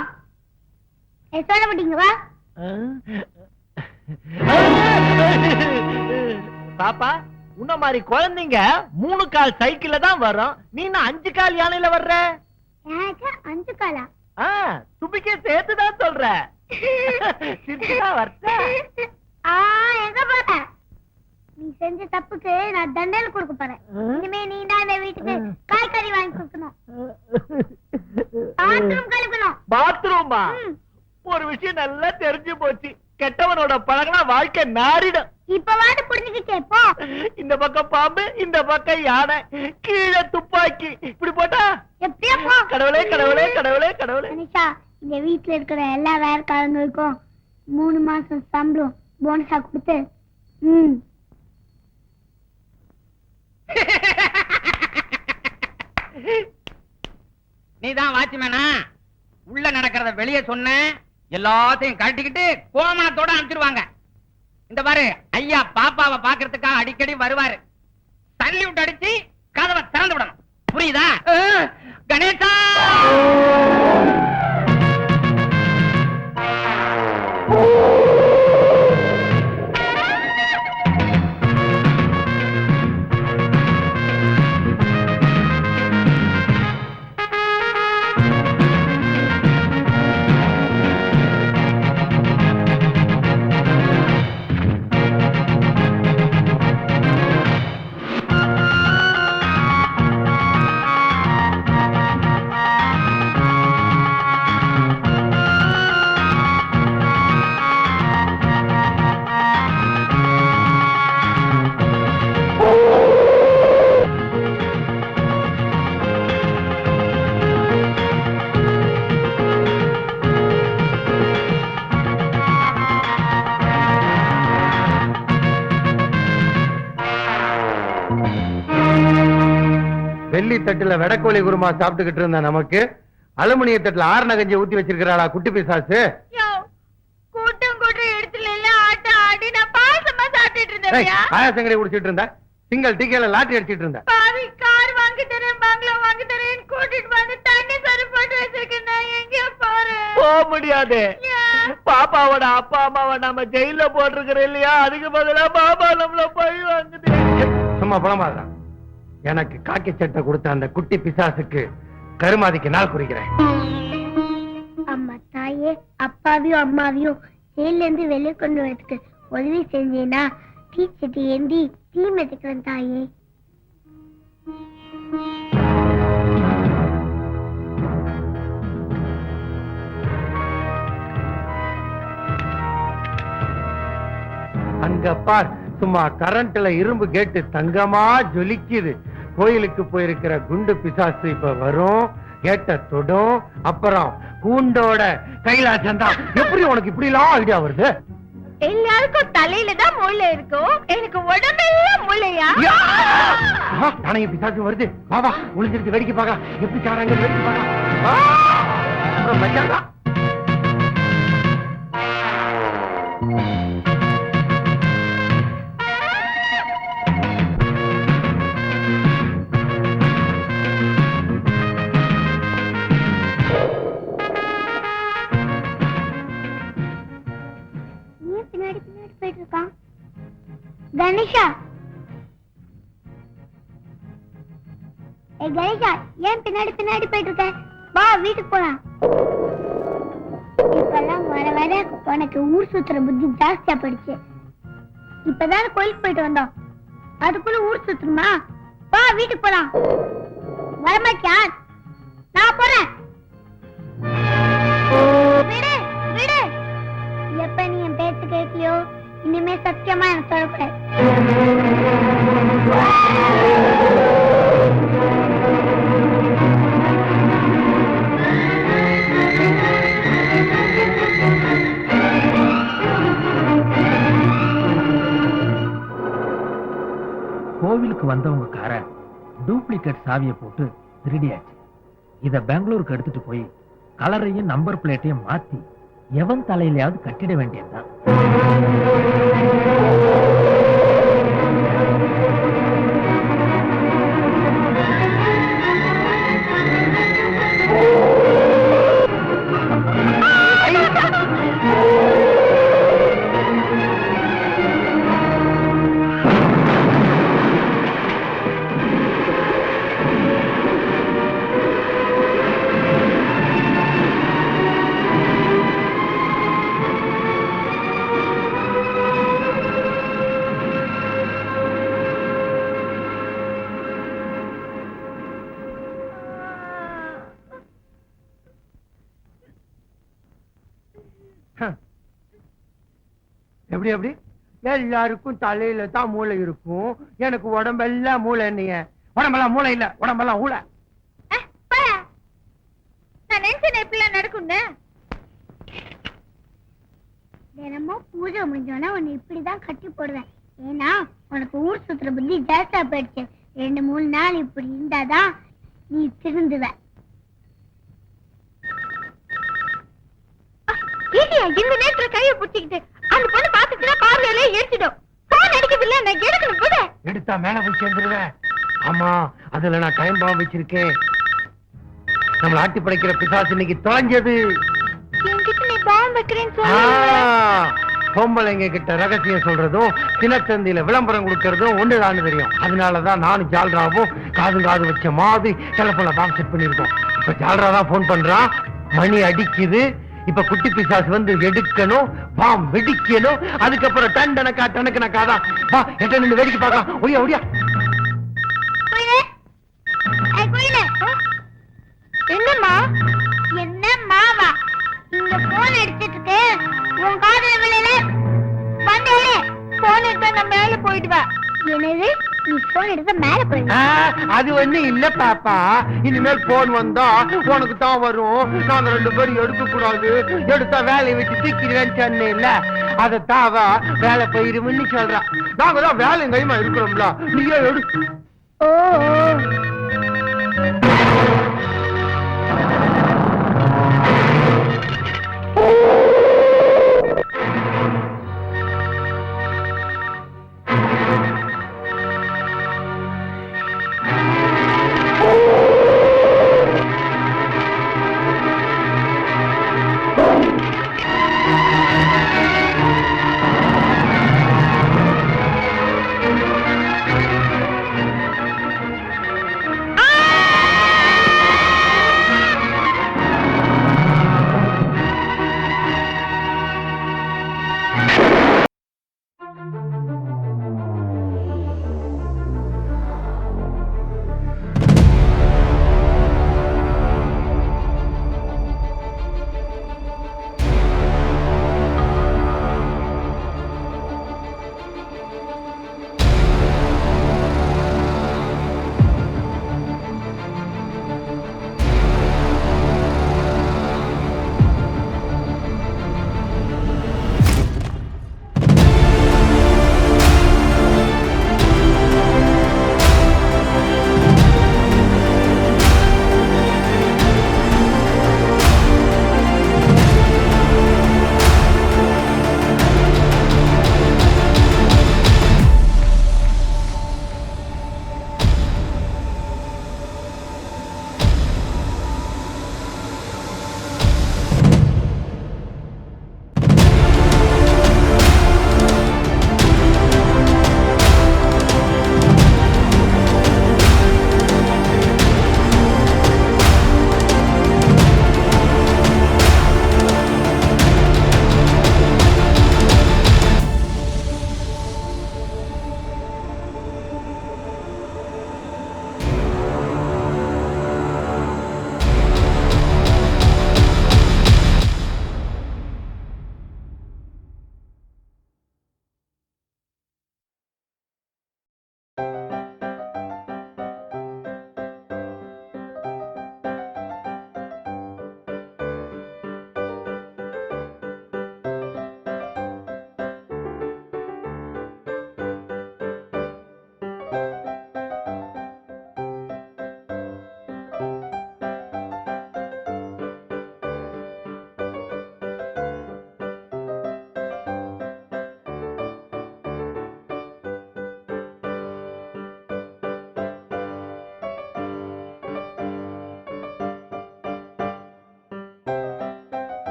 [SPEAKER 7] சொல்ல மாட்டீங்க? வா.
[SPEAKER 5] பாப்பா, உன்ன மாதிரி குழந்தைங்க 3 கால் சைக்கிள்ல தான் வரும். நீ 5 கால் யானையில வர்ற.
[SPEAKER 7] எனக்கு 5 காலா?
[SPEAKER 5] தும்பிக்கே சேர்த்துதான் சொல்ற.
[SPEAKER 7] எங்க போற? நீ செஞ்ச தப்புக்கு நான் தண்டனை கொடுக்க போறேன். இனிமே நீ தான் இந்த வீட்டுக்கு காய்கறி வாங்கி கொடுக்கணும், பாத்ரூம் கழுவணும்.
[SPEAKER 5] பாத்ரூமா? ஒரு விஷயம் நல்லா தெரிஞ்சு போச்சு. கெட்டவனோட பழகினா வாழ்க்கை நாரிடும்.
[SPEAKER 7] இப்பவாது புரிஞ்சுக்கிட்டே போ.
[SPEAKER 5] இந்த பக்கம் பாம்பு, இந்த பக்கம் யானை, கீழே துப்பாக்கி. இப்படி போட்டா
[SPEAKER 7] எப்படியா போ.
[SPEAKER 5] கடவுளே கடவுளே கடவுளே கடவுளே.
[SPEAKER 7] மனிஷா, இந்த வீட்டுல இருக்கிற எல்லா வேலைக்காரங்களுக்கும் 3 மாசம் சம்பளம் போனஸா கொடுத்து.
[SPEAKER 5] நீதான் வாட்ச்மேனா? உள்ள நடக்கிறத வெளியே சொன்ன எல்லாத்தையும் கட்டிக்கிட்டு கோமணத்தோட அனுப்பிச்சிருவாங்க. இந்த பாரு, ஐயா பாப்பாவை பாக்குறதுக்காக அடிக்கடி வருவாரு. தள்ளி விட்டு அடிச்சு கதவை திறந்து விடணும். புரியுதா? கணேசா!
[SPEAKER 1] வெள்ளி தட்டுல வெடக்கோழி குருமா சாப்பிட்டுக்கிட்டு இருந்த நமக்கு
[SPEAKER 3] அலுமினிய தட்டுல ஆறு நகஞ்சி ஊத்தி வச்சிருக்கிறாளா குட்டி பிசாசு?
[SPEAKER 2] கூட்டம் கூட்ட இடத்துல எல்லாம் ஆட்ட ஆடி நான் பாசமா சாப்பிட்டுட்டு இருந்தேன்.
[SPEAKER 3] ஆயாசங்கரை குடிச்சிட்டு இருந்த, சிங்கிள் டிக்கெட்ல லாட்டரி அடிச்சிட்டு இருந்த.
[SPEAKER 2] பாவி கார் வாங்கி தரேன், பங்களா வாங்கி தரேன் கூட்டிட்டு வந்து தண்ணி சரி போட்டு வச்சிருக்கேன். நான் எங்க போறேன்?
[SPEAKER 1] போக முடியாது. பாப்பாவோட அப்பா அம்மாவை நம்ம ஜெயில போட்டிருக்கிறோம் இல்லையா, அதுக்கு பதிலா பாப்பா நம்மள பழி வாங்குது.
[SPEAKER 3] சும்மா பணமாதான். எனக்கு காக்கி சட்டை கொடுத்த அந்த குட்டி பிசாசுக்கு கருமாதிக்கு நாள் குறிக்கிறேன்.
[SPEAKER 7] அம்மா தாயே, அப்பாவையும் அம்மாவையும் ஜெயில இருந்து வெளியே கொண்டு வரதுக்கு உதவி செஞ்சேனா தீச்சட்டி ஏந்தி தீ மெதிக்கிறேன் தாயே.
[SPEAKER 3] அங்க பார், சும்மா கரண்ட்ல இரும்பு கேட்டு தங்கமா ஜொலிக்குது. கோயிலுக்கு போயிருக்கிற குண்டு பிசாசு இப்ப வரும், கேட்ட தொடும், அப்புறம் கூண்டோட கைலாசம் தான். எப்படி உனக்கு இப்படி எல்லாம் ஐடியா வருது?
[SPEAKER 2] எல்லாருக்கும் தலையில தான் மூளை இருக்கும், எனக்கு உடம்பெல்லாம் மூளையா?
[SPEAKER 3] நானே பிசாசு வருது. வா ஒளிஞ்சிருக்கு, வேடிக்கை பார்க்கலாம். எப்படி சாராங்க வேடிக்கை பார்க்கலாம்.
[SPEAKER 7] பின்னாடி பின்னாடி போயிட்டு இருக்கான். கணேஷா, கணேஷா, ஏன் பின்னாடி பின்னாடி போயிட்டு இருக்க? வா வீட்டுக்கு போலாம். இப்பெல்லாம் வர வர உனக்கு ஊர் சுத்துற புத்தி ஜாஸ்தியா போயிடுச்சு. இப்பதான் கோயிலுக்கு போயிட்டு வந்தோம், அதுக்குள்ள ஊர் சுத்துருமா? வா வீட்டுக்கு போலாம். வரமாட்டியா? நான் போறேன். விடு விடு. எப்ப நீ என் பேச்சு கேட்கலையோ இனிமே சத்தியமா எனக்கு சொல்லக்கூடாது.
[SPEAKER 1] கோவிலுக்கு வந்தவங்க கார டூப்ளிகேட் சாவியை போட்டு திருடியாச்சு. இத பெங்களூருக்கு எடுத்துட்டு போய் கலரையும் நம்பர் பிளேட்டையும் மாத்தி எவன் தலையிலையாவது கட்டிட வேண்டியதுதான்.
[SPEAKER 3] எப்படி எப்படி எல்லாருக்கும் தலையில தான் மூளை இருக்கும், எனக்கு உடம்பெல்லாம் மூளை. என்னைய உடம்பெல்லாம் மூளை இல்ல, உடம்பெல்லாம் ஊழ.
[SPEAKER 2] நான் நினைச்சேன் இப்பெல்லாம் நடக்கும்னு.
[SPEAKER 7] தினமும் பூஜை முடிஞ்சோன்னா உன்னை இப்படிதான் கட்டி போடுவேன். ஏன்னா உனக்கு ஊர் சுத்துற புத்தி ஜாஸ்தியா போயிடுச்சு. 2-3 நாள் இப்படி இருந்தாதான் நீ திருந்துவ.
[SPEAKER 2] இந்த நேரத்துல கையை பிடிச்சிக்கிட்டு அந்த பொண்ணு பாத்துச்சுன்னா பார்வையிலே எரிச்சிடும். போன் அடிக்கவில்லை, நான் எடுக்கணும் கூட.
[SPEAKER 3] எடுத்தா மேல போய் சேர்ந்துருவேன். ஆமா, அதுல நான் டைம் பாம்பு வச்சிருக்கேன். நம்மள ஆட்டி படைக்கிற பிசாசு இன்னைக்கு தொலைஞ்சது.
[SPEAKER 2] என்கிட்ட நீ பாம்பு வைக்கிறேன்னு சொல்ல.
[SPEAKER 3] பொம்பளைங்க கிட்ட ரகசியம் சொல்றதும் தினத்தந்தியில விளம்பரம் கொடுக்கறதும் ஒண்ணுதான் தெரியும். அதனாலதான் நானும் ஜால்ராவும் காது வச்ச மாதிரி டெலிபோன்ல பாம்பு செட் பண்ணிருக்கோம். இப்ப ஜால்ரா தான் போன் பண்றான், மணி அடிக்குது. இப்ப குட்டி பிசாசு வந்து எடுக்கணும், பாம் வெடிக்கணும். அதுக்கப்புறம் டனக்காதான் வா எட்ட நின்று வேடிக்கை பார்க்கலாம். ஒடியா ஒடியா.
[SPEAKER 2] என்னம்மா?
[SPEAKER 7] என்னம்மாவா? இந்த போன் எடுத்துட்டு இருக்கு, உன் காதுல விழல. வந்தேளே
[SPEAKER 2] போன் எடுத்தா நான் மேல போயிடுவா.
[SPEAKER 7] என்னது? நீ போன் எடுத்தா மேல போயிடுவா?
[SPEAKER 3] அது ஒண்ணு இல்ல பாப்பா, இனிமேல் போன் வந்தா உனக்கு தான் வரும். நாங்க 2 பேரும் எடுக்க கூடாது, எடுத்தா வேலையை வச்சு தூக்கிடுவேன்னு சொன்னேன் இல்ல, அதத்தான் அவ வேலை போயிருமுன்னு சொல்றா. நாங்க தான் வேலையும் கைமா இருக்கிறோம்ல, நீயே எடு.
[SPEAKER 7] ஓ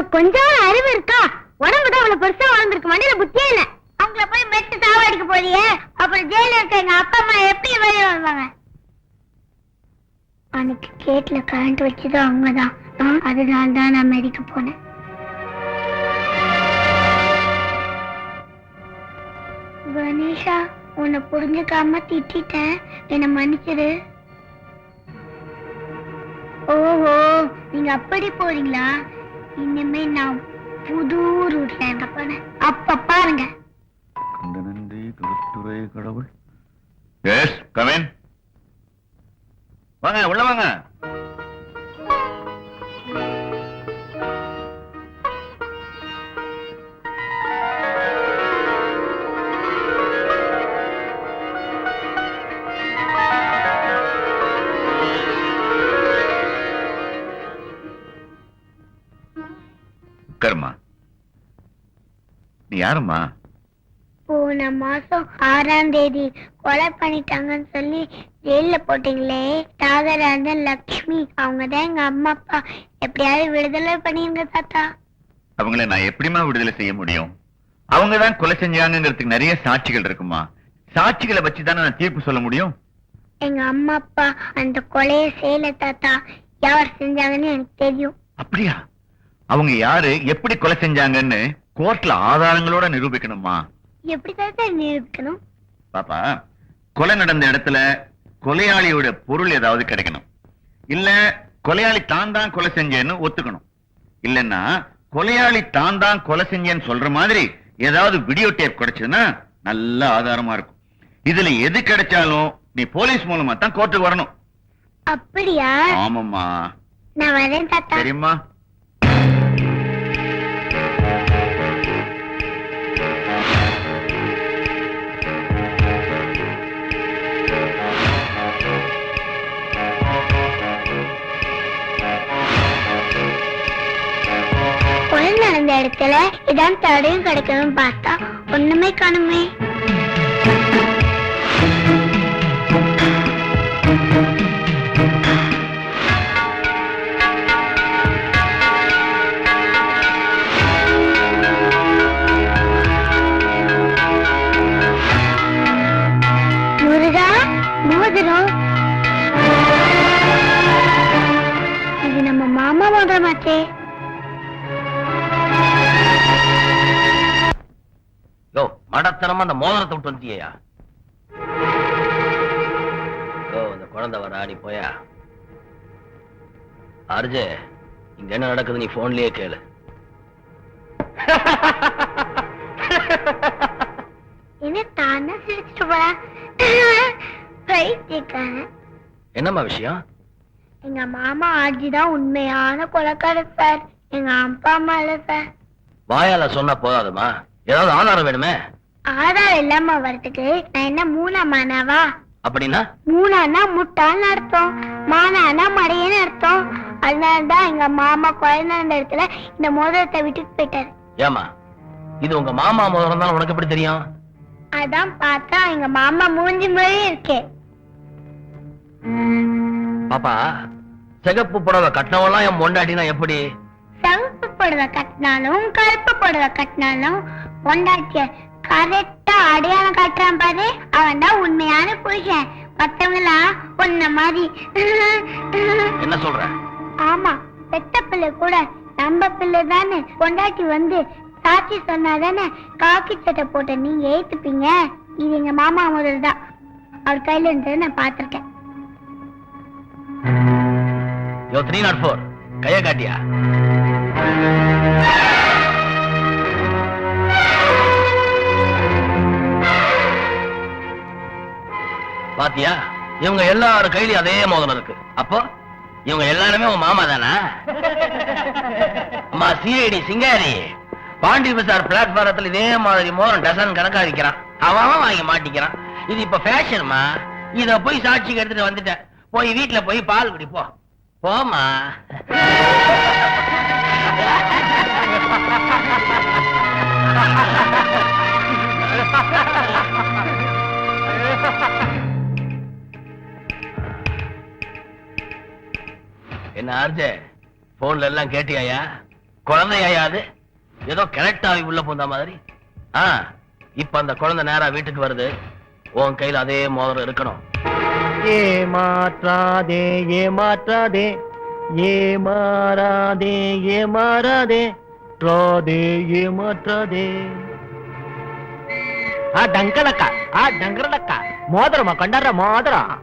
[SPEAKER 7] உனக்கு கொஞ்சம் அறிவு இருக்கா? உடம்புதான் அவ்வளவு பெருசா வளர்ந்துருக்கு, மண்ணில புத்தியே இல்ல. அவங்கள போய் மெட்டு சாவடிக்க போறியே, அப்புறம் ஜெயில இருக்க எங்க அப்பா அம்மா எப்படி வெளியே வருவாங்க? அன்னைக்கு கேட்ல கரண்ட் வச்சது அவங்கதான். அதனால தான் நான் மெடிக்க போனேன். கணேஷா, உன்னை புரிஞ்சுக்காம திட்டேன், என்ன மன்னிச்சிரு. ஓஹோ, நீங்க அப்படி போறீங்களா? இனிமே நான் புது ரூட்ல போனேன். அப்ப பாருங்க.
[SPEAKER 6] நன்றி கருத்துரை கடவுள். Yes, come in. வாங்க, உள்ள வாங்க. கர்மா, நீ யாரும்மா?
[SPEAKER 7] போன மாசம் 6ஆம் தேதி கொலை பண்ணிட்டாங்கன்னு சொல்லி ஜெயில போட்டீங்களே, தியாகராஜன் லக்ஷ்மி, அவங்கதான் எங்க அம்மா அப்பா. எப்படியாவது விடுதலை பண்ணிருங்க தாத்தா.
[SPEAKER 6] அவங்கள நான் எப்படிமா விடுதலை செய்ய முடியும்? அவங்கதான் கொலை செஞ்சாங்கிறதுக்கு நிறைய சாட்சிகள் இருக்குமா. சாட்சிகளை வச்சுதானே நான் தீர்ப்பு சொல்ல முடியும்.
[SPEAKER 7] எங்க அம்மா அப்பா அந்த கொலையை செய்யல தாத்தா. யார் செஞ்சாங்கன்னு எனக்கு தெரியும்.
[SPEAKER 6] அப்படியா? அவங்க யாரு, எப்படி கொலை செஞ்சாங்கன்னு கோர்ட்ல ஆதாரங்களோட நிரூபிக்கணுமா?
[SPEAKER 7] எப்படி தாத்தா நிரூபிக்கணும்?
[SPEAKER 6] பாப்பா, கொலை நடந்த இடத்துல கொலையாளியோட பொருள் ஏதாவது கிடைக்கணும். இல்ல கொலையாளி தான் கொலை செஞ்சேன்னு ஒத்துக்கணும். இல்லன்னா கொலையாளி தான் கொலை செஞ்சேன்னு சொல்ற மாதிரி ஏதாவது வீடியோ டேப் கிடைச்சதுன்னா நல்ல ஆதாரமா இருக்கும். இதுல எது கிடைச்சாலும் நீ போலீஸ் மூலமா தான் கோர்ட்டுக்கு வரணும்.
[SPEAKER 7] அப்படியா?
[SPEAKER 6] ஆமாம்மா.
[SPEAKER 7] நான் வரேன் தாத்தா.
[SPEAKER 6] சரிம்மா.
[SPEAKER 7] கொலை நடந்த இடத்துல இதான் தடையும் கிடைக்கணும் பார்த்தா ஒண்ணுமே காணுமே. முருகா, மோதிரம். இது நம்ம மாமா மோதிரமாச்சே.
[SPEAKER 1] யோ, மடத்தனமா அந்த மோதிரத்தை விட்டு வந்தியா? யோ, இந்த குழந்தை வர நீ போயா. அர்ஜே, இங்க என்ன நடக்குது நீ போன்லயே கேளு.
[SPEAKER 7] என்ன தானே சிரிச்சுட்டு போறா? பைத்தியக்காரன்.
[SPEAKER 1] என்னம்மா விஷயம்?
[SPEAKER 7] எங்க மாமா ஆஜிதான் உண்மையான கொலைக்காரர் சார். எங்க அப்பா அம்மா இல்ல சார்.
[SPEAKER 1] வாயால சொன்னா போதாதுமா, ஏதாவது ஆதாரம் வேணுமே.
[SPEAKER 7] ஆதாரம் இல்லாம வரதுக்கு நான் என்ன மூணா மானாவா?
[SPEAKER 1] அப்படின்னா?
[SPEAKER 7] மூணானா முட்டாள்னு அர்த்தம், மானானா மடையன்னு அர்த்தம். அதனாலதான் எங்க மாமா கொலை நடந்த இடத்துல இந்த மோதிரத்தை விட்டுட்டு போயிட்டாரு.
[SPEAKER 1] ஏமா, இது உங்க மாமா மோதிரம் தான், உனக்கு எப்படி தெரியும்?
[SPEAKER 7] அதான் பார்த்தா எங்க மாமா மூஞ்சி மாதிரி இருக்கே.
[SPEAKER 1] பாப்பா, சிகப்பு புடவை கட்டினவெல்லாம் என் பொண்டாட்டினா எப்படி?
[SPEAKER 7] சிவப்பு புடவை கட்டினாலும் கருப்பு புடவை கட்டினாலும் பொண்டாட்டிய கரெக்டா அடையாளம் காட்டுறான் பாரு, அவன் தான் உண்மையான புருஷன். மத்தவங்களா பொண்ண மாதிரி.
[SPEAKER 1] என்ன சொல்ற?
[SPEAKER 7] ஆமா, பெத்த பிள்ளை கூட நம்ம பிள்ளை தானே பொண்டாட்டி வந்து சாட்சி சொன்னாதானே காக்கி சட்டை போட்ட நீங்க ஏத்துப்பீங்க. இது எங்க மாமா முதல் தான், அவர் கையில இருந்தது நான் பாத்திருக்கேன்.
[SPEAKER 1] யோ 304, கைய காட்டியா? பாத்தியா, இவங்க எல்லாரும் கையிலயும் அதே மோதிரம் இருக்கு. அப்போ இவங்க எல்லாருமே உன் மாமா தானா? அம்மா சிஐடி சிங்காரி, பாண்டி பசார் பிளாட்பாரத்தில் இதே மாதிரி மோதிரம் டசன் கணக்கா விற்கிறான். அவன் வாங்கி மாட்டிக்கிறான். இது இப்ப ஃபேஷன்மா. இத போய் சாட்சிக்கு எடுத்துட்டு வந்துட்டேன். போய் வீட்டுல போய் பால் குடி போ. போமா. என்ன ஆர்ஜே, போன்ல எல்லாம் கேட்டியாயா? குழந்தையாது ஏதோ கிழட்டாவி உள்ள போந்த மாதிரி. இப்ப அந்த குழந்தை நேரா வீட்டுக்கு வருது. உன் கையில அதே மோதிரம் இருக்கணும். ஏமாற்றாதே ஏமாற்றாதே ஏமாறாதே ஏமாறாதே ராதே ஏமாற்றாதே. டங்கலக்கா மோதிரமா கொண்டாடுற மோதிரம்.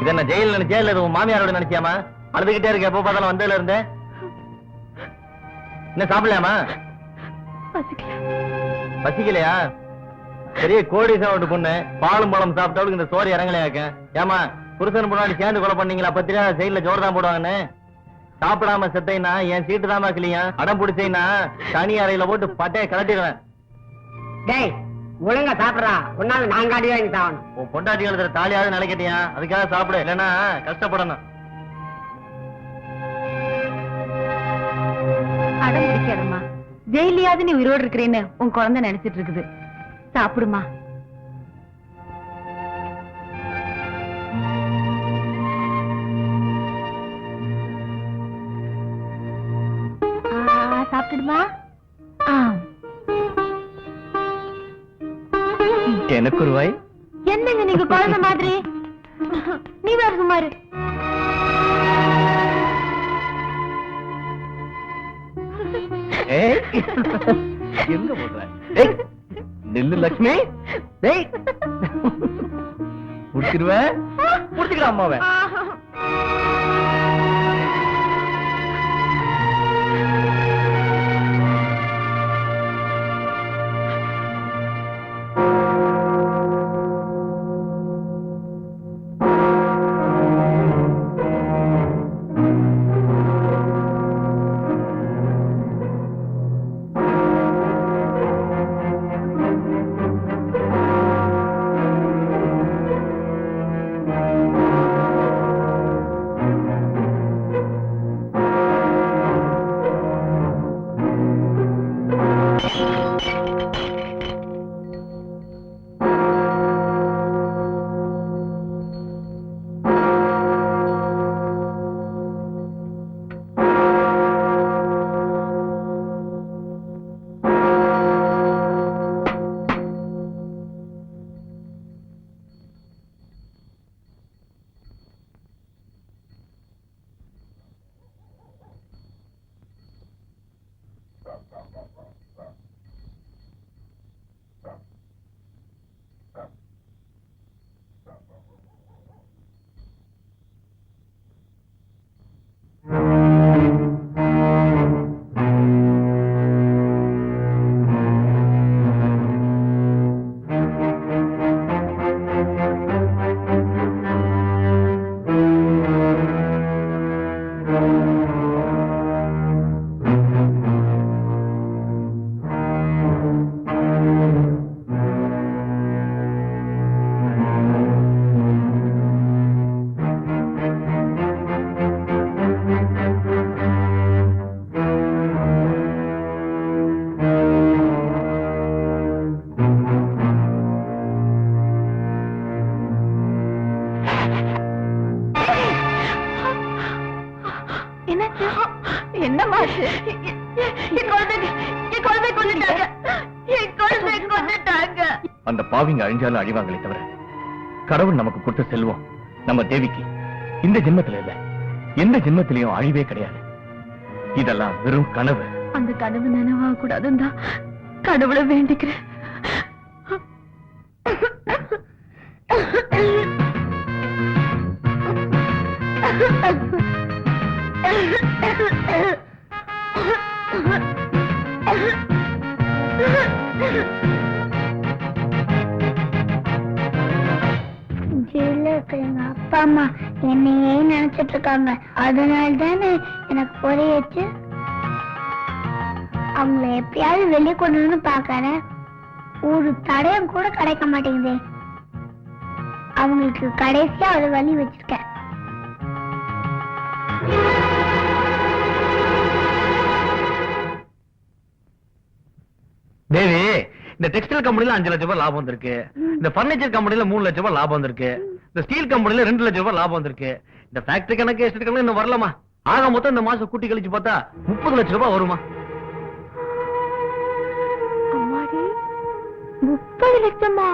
[SPEAKER 1] இது என்ன ஜெயில நினைச்சியா உன் மாமியாரோட நினைச்சியாமா? அழுதுகிட்டே இருக்க எப்போ பார்த்தாலும் வந்ததுல இருந்து. என்ன சாப்பிடலாமா? பசிக்கலையா? பெரிய கோடீஸ்வரன் பொண்ணு பாலும் பழம் சாப்பிட்டாலும் இந்த சோறு இறங்கலையாக்க. ஏமா புருஷன் முன்னாடி சேர்ந்து கொலை பண்ணீங்களா? பத்திரியா ஜெயில ஜோர் தான் போடுவாங்கன்னு. சாப்பிடாம செத்தைனா என் சீட்டு தாமா கிளியா. அடம் பிடிச்சேன்னா தனி அறையில போட்டு பட்டையை கலட்டிடுவேன்.
[SPEAKER 5] ஒழுங்கா சாப்பிடறா, ஒன்னால நாங்க அடி வாங்கி சாப்பிடணும்.
[SPEAKER 1] உன் பொண்டாட்டி எழுதுற தாலியாவது நினைக்கிட்டியா? அதுக்காக சாப்பிடு, இல்லைன்னா கஷ்டப்படணும்.
[SPEAKER 2] அடம் பிடிக்காதம்மா. ஜெயிலியாவது நீ உயிரோடு இருக்கிறேன்னு உன் குழந்தை நினைச்சிட்டு இருக்குது. சாப்பிடுமா.
[SPEAKER 7] சாப்பிடுமா?
[SPEAKER 1] எனக்கு ஒரு வாய்.
[SPEAKER 2] என்னங்க நீங்க குழந்தை மாதிரி? நீ வேற சுமாரு.
[SPEAKER 1] எங்க போடுற? நெல்லு லட்சுமி. முடிச்சிருவேன். முடிச்சுக்கலாம் அம்மாவை.
[SPEAKER 2] என்னம்மா என் குழந்தை கொண்டுட்டாங்க. என் குழந்தை கொண்டுட்டாங்க.
[SPEAKER 1] அந்த பாவிங்க அழிஞ்சாலும் அழிவாங்களே தவிர கடவுள் நமக்கு கொடுத்த செல்வம் நம்ம தேவிக்கு இந்த ஜென்மத்துல இல்ல, எந்த ஜென்மத்திலையும் அழிவே கிடையாது. இதெல்லாம் வெறும் கனவு.
[SPEAKER 4] அந்த கனவு நினைவாக கூடாதுன்னு தான் கடவுளை வேண்டிக்கிறேன்.
[SPEAKER 7] ஜெயில இருக்கிற எங்க அப்பா அம்மா என்னையே நினைச்சிட்டு இருக்காங்க. அதனால தானே எனக்கு புரியாச்சு. அவங்கள எப்பயாவது வெளியே கொண்டு பாக்கிறேன். ஒரு தடயம் கூட கிடைக்க மாட்டேங்குது. அவங்களுக்கு கடைசியா ஒரு வழி வச்சிருக்கேன்.
[SPEAKER 1] தேவி, இந்த டெக்ஸ்டைல் கம்பெனில 5 லட்சம் ரூபாய் லாபம் வந்திருக்கு. இந்த பர்னிச்சர் கம்பெனில 3 லட்சம் ரூபாய் லாபம் வந்திருக்கு. இந்த ஸ்டீல் கம்பெனில 2 லட்சம் ரூபாய் லாபம் வந்திருக்கு. இந்த ஃபேக்டரி கணக்கு எஸ்டேட் கணக்கு இன்னும் வரலமா. ஆக மொத்தம் இந்த மாசம் கூட்டி கழிச்சு பார்த்தா 30 லட்சம் ரூபாய் வருமா.
[SPEAKER 7] 30 லட்சமா?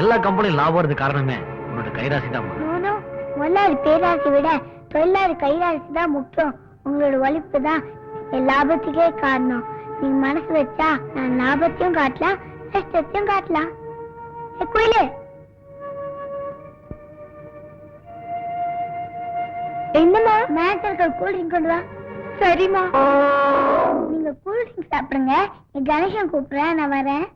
[SPEAKER 1] எல்லா கம்பெனியும் லாபம் வரது காரணமே உங்களோட கைராசி தான்.
[SPEAKER 7] முதலாளி பேராசி விட தொழிலாளி கைராசி தான் முக்கியம். உங்களோட உழைப்பு தான் என் லாபத்துக்கே காரணம். நீங்க மனசு வச்சா நான் லாபத்தையும் காட்டலாம், நஷ்டத்தையும் காட்டலாம். குயிலே, என்னமா மேட்சர்கள் கூல் ட்ரிங்க் கொண்டு வா. சரிம்மா. நீங்க கூல் ட்ரிங்க் சாப்பிடுங்க. என் கணேசன் கூப்பிடுறேன், நான் வரேன்.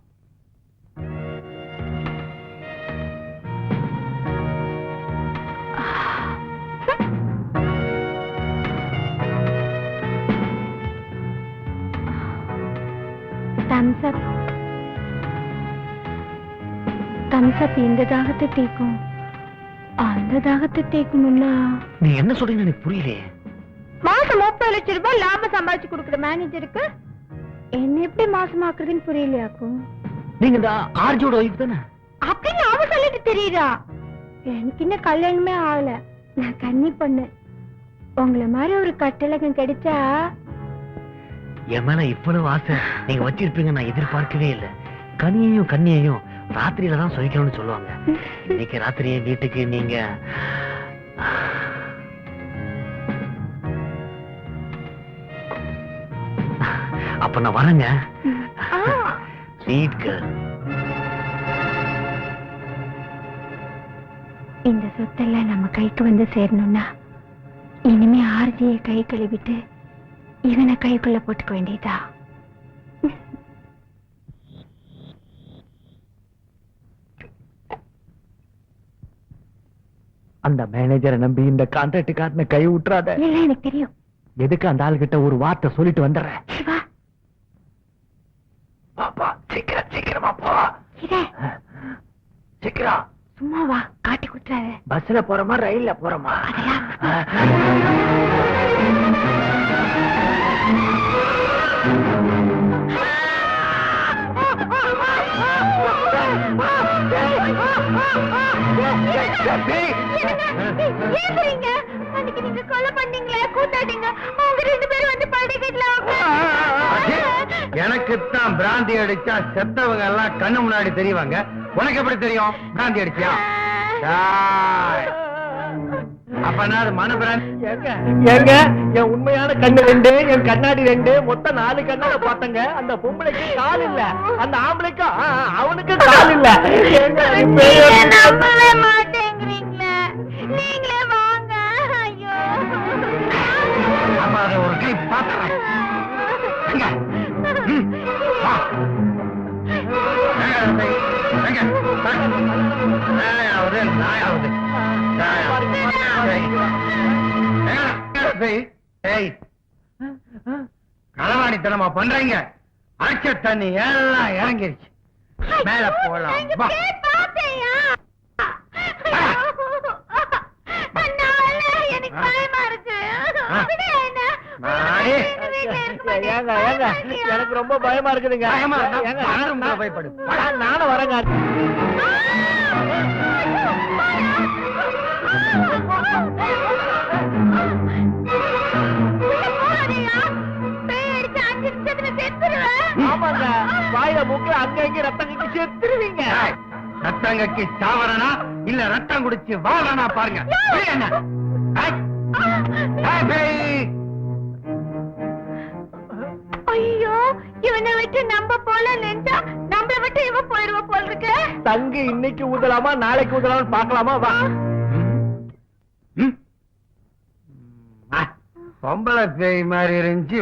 [SPEAKER 7] தம்சப் இந்த தாகத்தை தீக்கும், அந்த தாகத்தை தீக்கணும்னா.
[SPEAKER 1] நீ என்ன சொல்றீங்க எனக்கு புரியலையே.
[SPEAKER 2] மாசம் 30 லட்சம் ரூபாய் லாபம் சம்பாதிச்சு கொடுக்குற மேனேஜருக்கு என்ன எப்படி மாசமாக்குறதுன்னு புரியலையாக்கும்.
[SPEAKER 1] நீங்க இந்த ஆர்ஜோட ஒய்ஃப் தானே?
[SPEAKER 2] அப்படின்னு அவ சொல்லிட்டு தெரியுதா? எனக்கு இன்னும் கல்யாணமே ஆகல, நான் கன்னி பொண்ணு. உங்களை மாதிரி ஒரு கட்டழகம் கிடைச்சா.
[SPEAKER 1] என் மேல இவ்வளவு ஆசை நீங்க வச்சிருப்பீங்க நான் எதிர்பார்க்கவே இல்லை. கனியையும் கண்ணியையும் ராத்திரியில தான் சுவைக்கணும்னு சொல்லுவாங்க. இன்னைக்கு ராத்திரியே வீட்டுக்கு நீங்க அப்ப நான் வரேங்க. Sweet girl.
[SPEAKER 2] இந்த சொத்தெல்லாம் நம்ம கைக்கு வந்து சேரணும்னா இனிமே ஆர்ஜியை கை கழுவிட்டு இவனை கைக்குள்ள போட்டுக்க வேண்டியதா.
[SPEAKER 1] அந்த மேனேஜரை நம்பி இந்த கான்ட்ராக்ட் காரனை கை விட்டுறாத.
[SPEAKER 2] இல்ல எனக்கு தெரியும்.
[SPEAKER 1] எதுக்கு அந்த ஆள்கிட்ட ஒரு வார்த்தை சொல்லிட்டு வந்துடுறேன்.
[SPEAKER 2] சிவா,
[SPEAKER 1] பாப்பா சீக்கிரம் சீக்கிரமா போ. சீக்கிரம்.
[SPEAKER 2] சும்மா வா, காட்டி குடுத்துறாத.
[SPEAKER 1] பஸ்ல போறோமா ரயில்ல போறோமா?
[SPEAKER 2] அன்னைக்கு நீங்க கொலை பண்ணீங்களே, கூத்தாட்டீங்க, அவங்க 2 பேரும் வந்து படுக்கையில.
[SPEAKER 3] எனக்குத்தான் பிராந்தி அடிச்சா செத்தவங்க எல்லாம் கண்ணு முன்னாடி தெரிவாங்க. உனக்கு எப்படி தெரியும் பிராந்தி அடிச்சியா? அப்ப நான் மன பிராந்தி
[SPEAKER 1] எங்க என் உண்மையான கண்ணு 2, என் கண்ணாடி 2, மொத்தம் 4 கண்ணால பார்த்தங்க. அந்த பொம்பளைக்கு கால் இல்ல, அந்த ஆம்பளைக்கு அவனுக்கு கால் இல்ல.
[SPEAKER 2] நம்பவே மாட்டேங்கிறீங்களே, நீங்களே வாங்க. ஐயோ,
[SPEAKER 3] அதை ஒரு கை பாத்துறேன். களவாணித்தனமா பண்றீங்க. அடிச்ச தண்ணி எல்லாம் இறங்கிருச்சு. மேல போலாம்.
[SPEAKER 2] எனக்கு பயமா இருக்கு.
[SPEAKER 1] எனக்கு ரொம்ப பயமா இருக்குதுங்க.
[SPEAKER 3] பயப்படு.
[SPEAKER 1] நானும் வரேங்க. ஆமாங்க, வாயில மூக்குல அங்க இங்க ரத்தம் கட்டி செத்துருவீங்க.
[SPEAKER 3] ரத்தங்கக்கு சாவரனா இல்ல ரத்தம் குடிச்சு வாழனா பாருங்க.
[SPEAKER 2] ஐயோ, இவனை விட்டு நம்ம போல நினைச்சா நம்மள விட்டு இவ போயிருவ போல இருக்கு.
[SPEAKER 1] தங்கு இன்னைக்கு ஊதலாமா நாளைக்கு ஊதலாமா பாக்கலாமா? வா.
[SPEAKER 3] பொம்பளை பேய் மாதிரி இருந்துச்சு.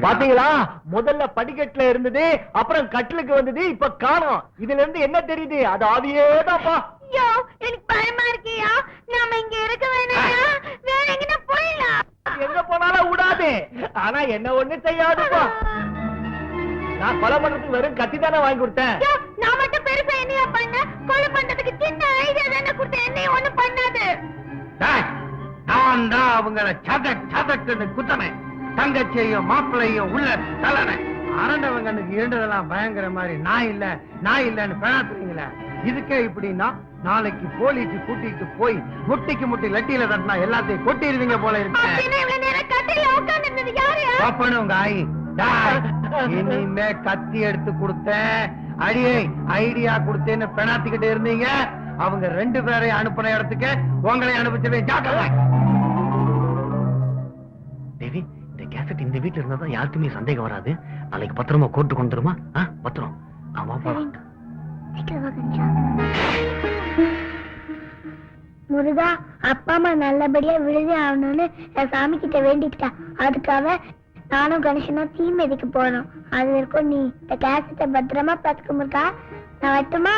[SPEAKER 1] பாத்தீங்களா, முதல்ல படிக்கட்டுல இருந்தது, அப்புறம் கட்டிலுக்கு வந்தது, இப்ப காணோம். இதுல இருந்து என்ன தெரியுது? அது ஆவியேதான்ப்பா.
[SPEAKER 2] ஐயோ, எனக்கு பயமா இருக்கியா? நாம இங்க இருக்க வேணாயா? வேற எங்கனா போயிடலாம்.
[SPEAKER 1] எங்க போனாலும் விடாது. ஆனா என்ன ஒண்ணு செய்யாதுப்பா. நான் கொலை பண்றதுக்கு வெறும் கத்தி தானே வாங்கி கொடுத்தேன்.
[SPEAKER 2] நான் மட்டும் பெருசா என்னையா பண்ண? கொலை பண்றதுக்கு சின்ன ஐடியா தானே கொடுத்தேன். என்னைய ஒண்ணும் பண்ணாது.
[SPEAKER 3] நான் தான் அவங்கள சதக் சதக்குன்னு குத்தனேன். தங்கச்சியையும் மாப்பிள்ளையும் உள்ள தலனை. அரண்டவங்கனுக்கு இருந்ததெல்லாம் பயங்கர மாதிரி நான் இல்லன்னு பேணாத்துறீங்களே. இதுக்கே இப்படின்னா நாளைக்கு போலீஸ் கூட்டிட்டு போய் முட்டிக்கு முட்டி லட்டியில தட்டினா எல்லாத்தையும் கொட்டிடுவீங்க போல இருக்கு. உங்க ஆயி இனிமே கத்தி எடுத்து கொடுத்தேன், அடியை ஐடியா கொடுத்தேன்னு பெணாத்திக்கிட்டு இருந்தீங்க. அவங்க 2 பேரையும் அனுப்பின இடத்துக்கு உங்களை அனுப்பிச்சவே ஜாக்கிரதை.
[SPEAKER 1] தேவி, இந்த கேசட் இந்த வீட்டுல இருந்தா தான் யாருக்குமே சந்தேகம் வராது. நாளைக்கு பத்திரமா கோர்ட்டு கொண்டு வருமா? பத்திரம். ஆமா போலாம்.
[SPEAKER 7] முருகா, அப்பா அம்மா நல்லபடியா விழுதி ஆகணும்னு என் சாமி கிட்ட வேண்டிக்கிட்டா. அதுக்காக நானும் கணேசனும் தீ மிதிக்க போறோம். அது வரைக்கும் நீ இந்த கேசட்டை பத்திரமா பாத்துக்க முருகா. நான் வரட்டுமா?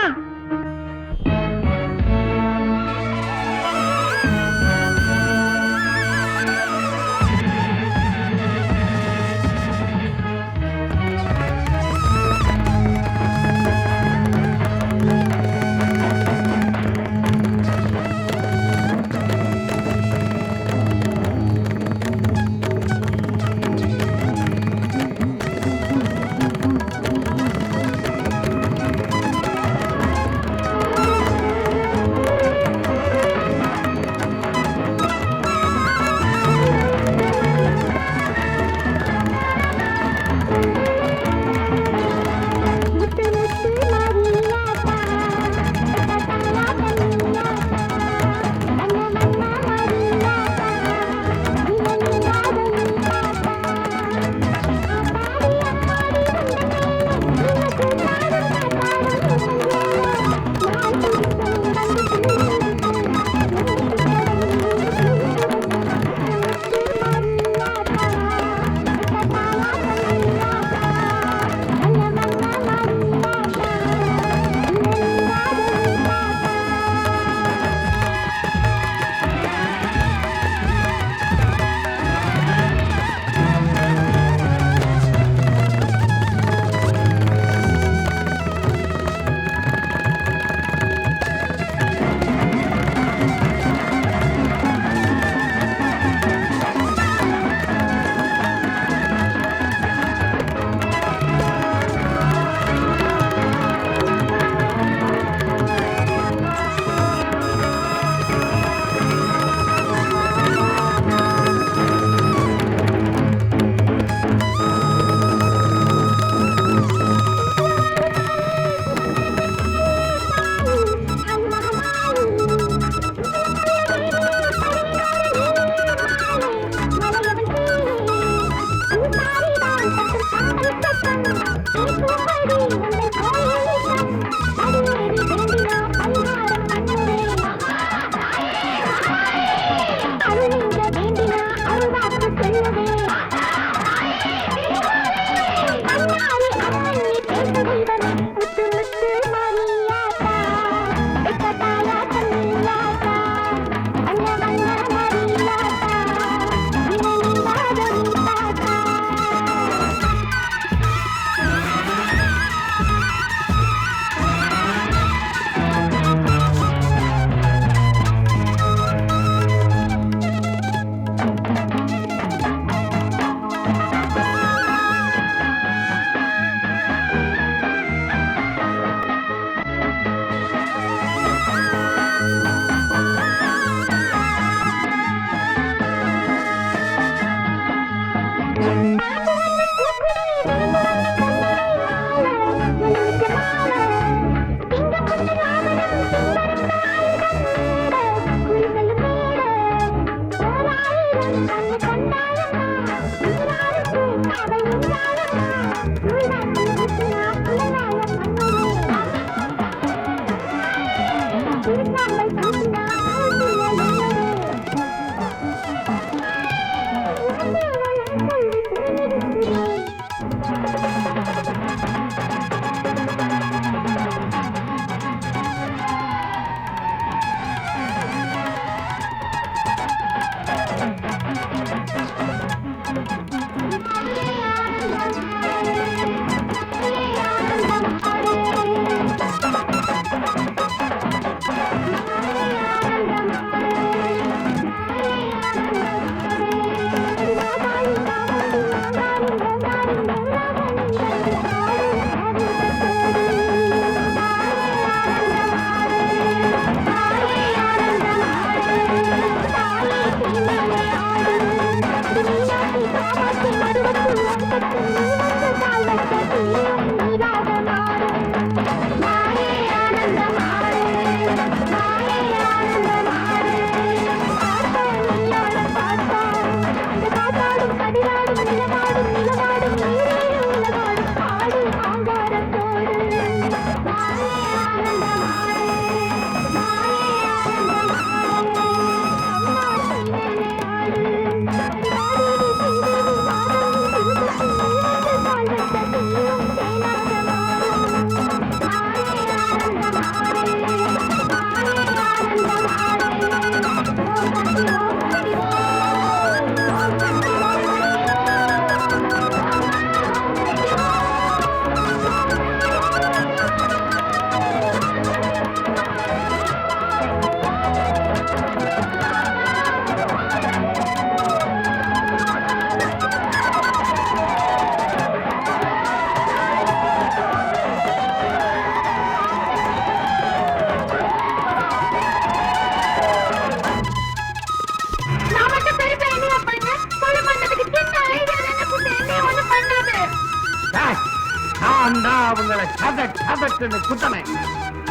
[SPEAKER 1] குத்தனை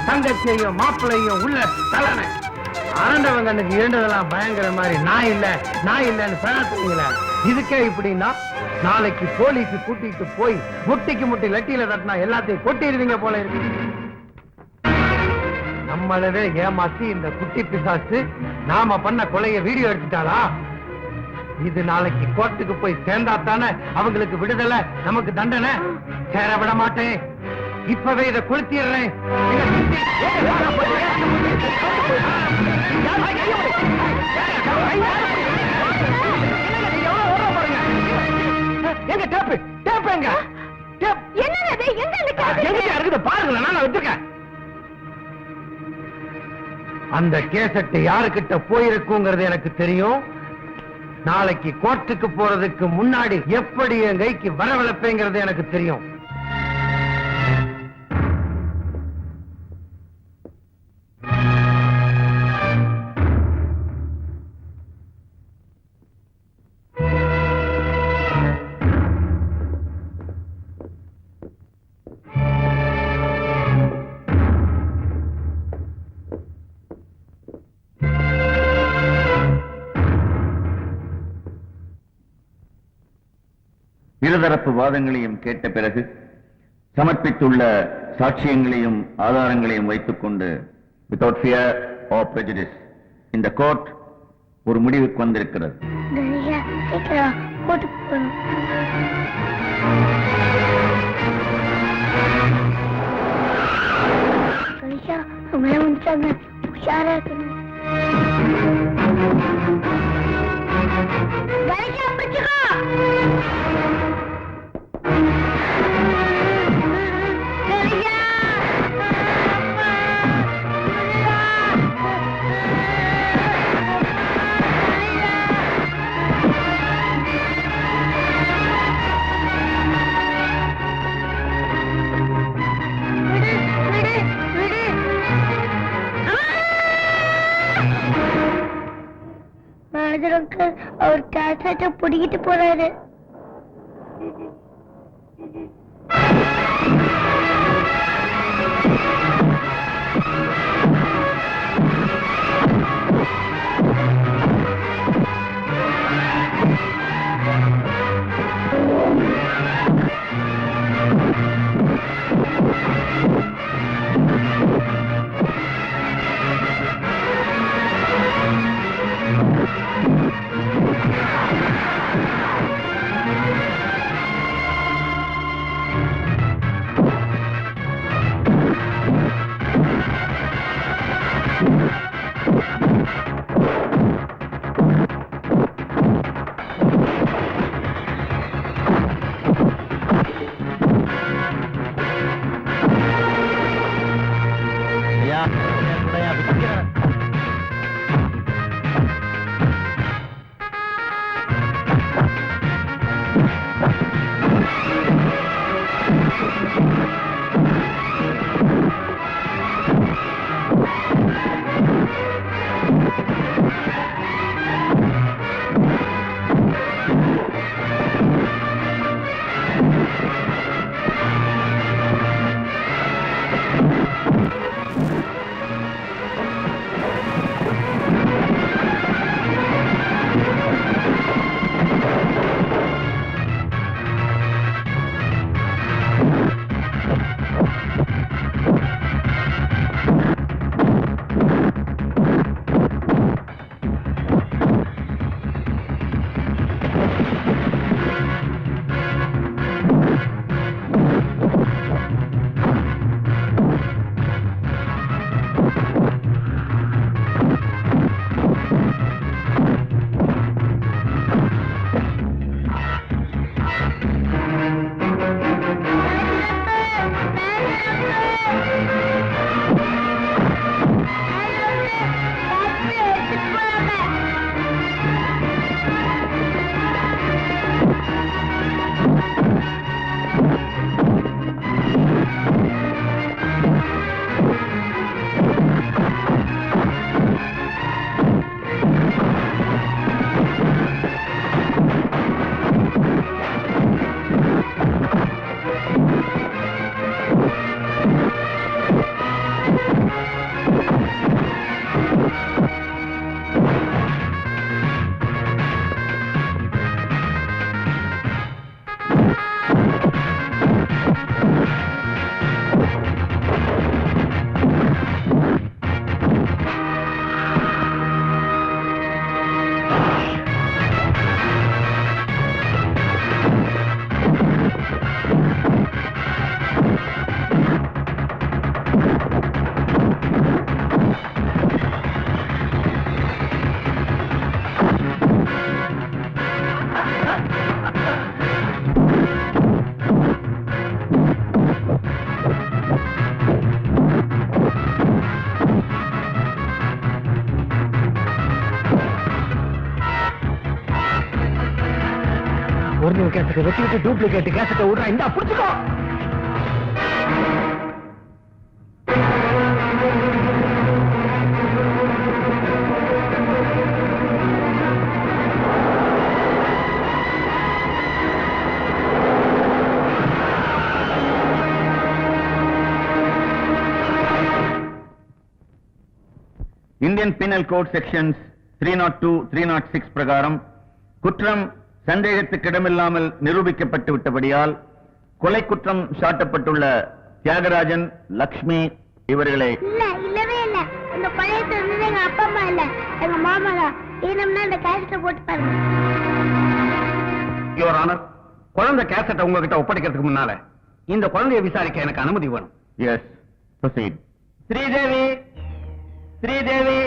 [SPEAKER 1] தங்கச்சியையும் மாப்பிள்ளையும் உள்ள தலனை ஆண்டவங்க அன்னைக்கு இருந்ததெல்லாம் பயங்கர மாதிரி நான் இல்லன்னு பேசுறீங்களே இதுக்கே இப்படின்னா நாளைக்கு போலீஸ் கூட்டிட்டு போய் முட்டிக்கு முட்டி லட்டியில தட்டினா எல்லாத்தையும் கொட்டிடுவீங்க போல இருக்கு. நம்மளவே ஏமாத்தி இந்த குட்டி பிசாசு நாம பண்ண கொலைய வீடியோ எடுத்துட்டாளா? இது நாளைக்கு கோர்ட்டுக்கு போய் சேர்ந்தா தானே அவங்களுக்கு விடுதலை, நமக்கு தண்டனை. சேர விட மாட்டேன், இப்பவே இதை கொளுத்திடுறேன். எங்க டேப்பு டேப்புங்க பாருங்களேன், நான் வச்சிருக்கேன். அந்த கேசட் யாருக்கிட்ட போயிருக்குங்கிறது எனக்கு தெரியும். நாளைக்கு கோர்ட்டுக்கு போறதுக்கு முன்னாடி எப்படி என் கைக்கு வரவழைப்பேங்கிறது எனக்கு தெரியும்.
[SPEAKER 6] இருதரப்பு வாதங்களையும் கேட்ட பிறகு சமர்ப்பித்துள்ள சாட்சியங்களையும் ஆதாரங்களையும் வைத்துக் கொண்டு without fear or prejudice இந்த கோர்ட் ஒரு முடிவுக்கு வந்திருக்கிறது.
[SPEAKER 7] உஷாரா இருக்கணும். அவர் கேசட்டை புடிக்கிட்டு போறாரு.
[SPEAKER 1] ஒரிஜினல் கேசட்டை வச்சுக்கிட்டு டூப்ளிகேட் கேசட்டை விடுறா. இந்த புடிச்சுக்கோ.
[SPEAKER 6] இந்தியன் பீனல் கோட் செக்ஷன்ஸ் 302, 306 பிரகாரம் குற்றம் சந்தேகத்துக்கிடமில்லாமல் நிரூபிக்கப்பட்டு விட்டபடியால் கொலை குற்றம் சாட்டப்பட்டுள்ள தியாகராஜன், லக்ஷ்மி இவர்களை
[SPEAKER 7] இல்லவே இல்ல. இந்த பழையத்துல இருந்தது எங்க அப்பா அம்மா இல்ல, எங்க மாமா தான். வேணும்னா இந்த கேசட்டை போட்டு பாருங்க.
[SPEAKER 1] யுவர் ஆனர், குழந்தை கேசட்டை உங்ககிட்ட ஒப்படைக்கிறதுக்கு முன்னால இந்த குழந்தையை விசாரிக்க எனக்கு அனுமதி வேணும்.
[SPEAKER 6] Yes, proceed.
[SPEAKER 1] ஸ்ரீதேவி, ஸ்ரீதேவி,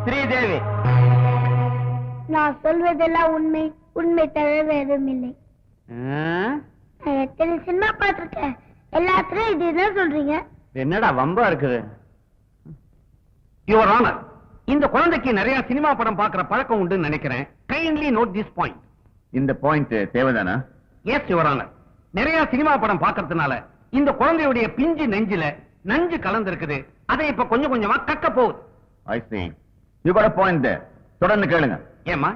[SPEAKER 1] ஸ்ரீதேவி.
[SPEAKER 7] நான் சொல்வதெல்லாம் உண்மை, உண்மை தவிர எதுவும் இல்லை. நான் எத்தனை சினிமா பார்த்திருக்கேன், எல்லாத்துலயும் இது என்ன சொல்றீங்க?
[SPEAKER 1] என்னடா வம்பா இருக்குது? யுவர் ஆனர், இந்த குழந்தைக்கு நிறைய சினிமா படம் பார்க்கிற பழக்கம் உண்டு நினைக்கிறேன். Kindly note this point.
[SPEAKER 6] இந்த பாயிண்ட் தேவைதானா?
[SPEAKER 1] எஸ் யுவர் ஆனர், நிறைய சினிமா படம் பார்க்கறதுனால இந்த குழந்தையுடைய பிஞ்சு நெஞ்சில நஞ்சு கலந்து இருக்குது. அதை இப்ப கொஞ்சம் கொஞ்சமா கக்க போகுது.
[SPEAKER 6] ஐ see. You got a point there. தொடர்ந்து கேளுங்க.
[SPEAKER 1] ஏமா,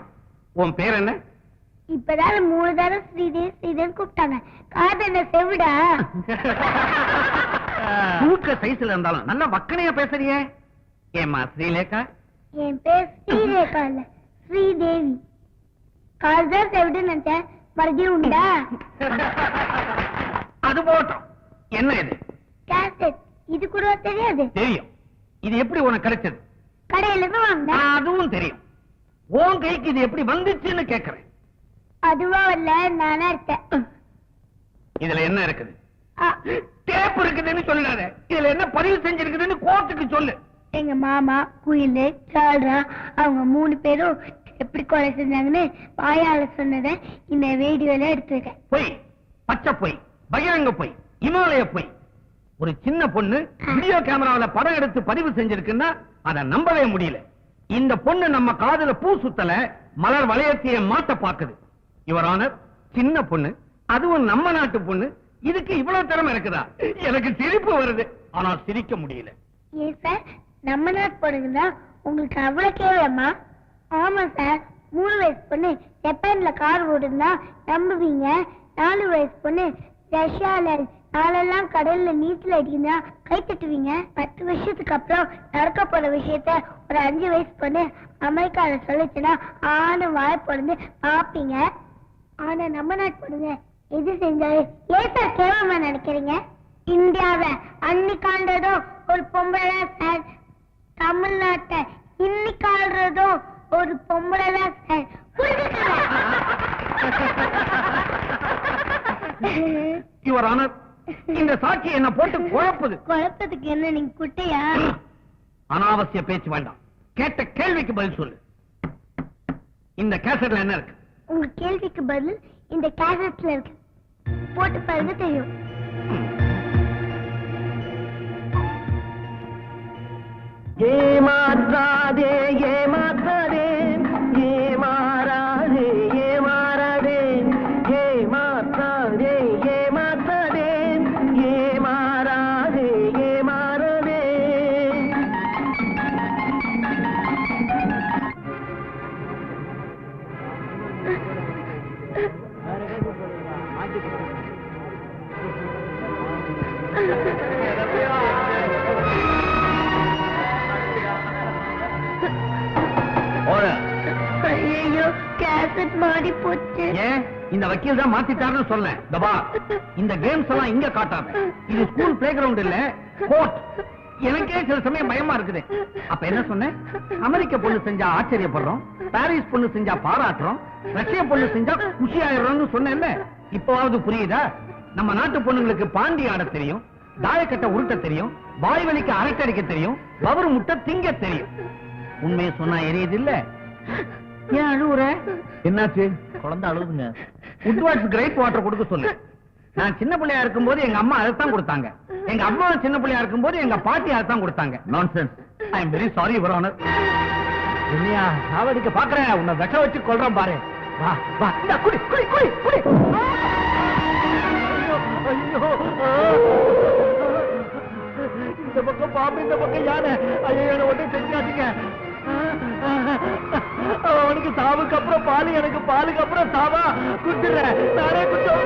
[SPEAKER 1] உன் பேர் என்ன?
[SPEAKER 7] இப்பதான் 3 தடவை ஸ்ரீதேவி ஸ்ரீதேவி கூப்பிட்டாங்க. காது என்ன செவிடா?
[SPEAKER 1] தூக்க சைஸ்ல இருந்தாலும் நல்ல வக்கனையா பேசுறியே. ஏமா ஸ்ரீலேகா?
[SPEAKER 7] என் பேர் ஸ்ரீரேகா இல்ல, ஸ்ரீதேவி. காதுதான் செவிடுன்னு நினைச்சேன், மறுபடியும் உண்டா?
[SPEAKER 1] அது போட்டோம். என்ன இது?
[SPEAKER 7] கேசட். இது கூட தெரியாது?
[SPEAKER 1] தெரியும். இது எப்படி உனக்கு கிடைச்சது?
[SPEAKER 7] கடையில இருந்து வாங்க.
[SPEAKER 1] அதுவும் தெரியும். உன் கைக்கு இது எப்படி வந்துச்சுன்னு கேக்குறேன்.
[SPEAKER 7] அதுவா இல்ல, நானா இருக்கேன்.
[SPEAKER 1] இதுல என்ன இருக்குது? டேப் இருக்குதுன்னு சொல்லாத. இதுல என்ன பதிவு செஞ்சிருக்குதுன்னு கோர்ட்டுக்கு சொல்லு.
[SPEAKER 7] எங்க மாமா, குயிலு, சால்ரா அவங்க 3 பேரும் எப்படி கொலை செஞ்சாங்கன்னு வாயால சொன்னதை இந்த வீடியோல எடுத்துருக்கேன்.
[SPEAKER 1] பொய், பச்சை பொய், பகிரங்க பொய், இமாலய பொய். ஒரு சின்ன பொண்ணு வீடியோ கேமராவில படம் எடுத்து பதிவு செஞ்சிருக்குன்னா அதை நம்பவே முடியல. இந்த பொண்ணு நம்ம காதுல பூ சுத்தல, மலர் வளையத்தையே மாத்த பாக்குது. யுவர் ஆனர், சின்ன பொண்ணு, அதுவும் நம்ம நாட்டு பொண்ணு, இதுக்கு இவ்வளவு திறமை இருக்குதா? எனக்கு சிரிப்பு வருது, ஆனா சிரிக்க முடியல.
[SPEAKER 7] ஏன் சார், நம்ம நாட்டு பொண்ணுங்கன்னா உங்களுக்கு அவ்வளவு கேவலமா? ஆமா சார், 3 வயசு பொண்ணு ஜப்பான்ல கார் ஓடுனா நம்புவீங்க. 4 வயசு பொண்ணு ரஷ்யால நாளெல்லாம் கடல்ல நீச்சல் அடிக்குன்னா கை தட்டுவீங்க. 10 வருஷத்துக்கு அப்புறம் நடக்க போற விஷயத்த ஒரு 5 வயசு பொண்ணு அமெரிக்கால சொல்லிச்சுன்னா ஆணு வாய் பொண்ணு பாப்பீங்க. ஆனா நம்ம நாட்டு பொண்ணுங்க எது செஞ்சாலும் ஏன் சார் கேவலமா நினைக்கிறீங்க? இந்தியாவை அன்னைக்கு ஆண்டதும் ஒரு பொம்பளை சார், தமிழ்நாட்டை இன்னைக்கு ஆள்றதும் ஒரு பொம்பளை தான் சார்.
[SPEAKER 1] யுவர் ஆனர், இந்த சாட்சி என்ன போட்டு குழப்புது.
[SPEAKER 7] குழப்பத்துக்கு என்ன, நீங்க குட்டையா?
[SPEAKER 1] அனாவசிய பேச்சு வேண்டாம். கேட்ட கேள்விக்கு பதில் சொல்லு. இந்த கேசட்ல என்ன இருக்கு?
[SPEAKER 7] உங்க கேள்விக்கு பதில் இந்த கேசட்ல இருக்கு. போட்டு பாருங்க, தெரியும்.
[SPEAKER 1] ஏமாற்றாதே ஏமாற்றாதே, ஏமாறாதே ஏமாறாதே, ஏமாற்றாதே ஏமாற்றாதே, ஏமாறாதே ஏமாறாதே.
[SPEAKER 7] ஐயோ, கேசட் மாறி போச்சு.
[SPEAKER 1] ஏன் இந்த வக்கீல் தான் மாத்திட்டாருன்னு சொல்ல. தபா, இந்த கேம்ஸ் எல்லாம் இங்க காட்டாம, இது ஸ்கூல் பிளே கிரவுண்ட் இல்ல, கோர்ட். எனக்கே சில சமயம் பயமா இருக்குது. அப்ப என்ன சொன்னேன்? அமெரிக்க பொண்ணு செஞ்சா ஆச்சரியப்படுறோம், பாரிஸ் பொண்ணு செஞ்சா பாராட்டுறோம், ரஷ்ய பொண்ணு செஞ்சா குஷி ஆயிடுறோம்னு சொன்னேன்ல. இப்பவாவது புரியுதா? நம்ம நாட்டு பொண்ணுங்களுக்கு பாண்டி ஆட தெரியும், தாயக்கட்டை உருட்ட தெரியும், வாய் வலிக்கு அரட்டடிக்க தெரியும், பவரு முட்டை திங்க தெரியும். உண்மையை சொன்னா எரியுது இல்ல? ஏன் அழுவுற? என்னாச்சு? குழந்தை அழுவுங்க. உட்வாட்ஸ் கிரேப் வாட்டர் கொடுக்க சொல்லு. நான் சின்ன பிள்ளையா இருக்கும்போது எங்க அம்மா அதைத்தான் கொடுத்தாங்க. எங்க அம்மா சின்ன பிள்ளையா இருக்கும்போது எங்க பாட்டி அதைத்தான் கொடுத்தாங்க. Nonsense. I am very sorry your honour. இல்லையா, சாவடிக்க பாக்குறேன். உன்னை விஷ வச்சு கொல்றேன் பாரு. வா வா இந்தா, குடி குடி குடி குடி. ஐயோ, இந்த பக்கம் பாம்பு, இந்த பக்கம் யானை. ஐயோ, ஒன்றும் செஞ்சாதீங்க. அவனுக்கு சாவுக்கு அப்புறம் பாலு, எனக்கு பாலுக்கு அப்புறம் சாவா. குடுறேன், நானே குடுறேன்.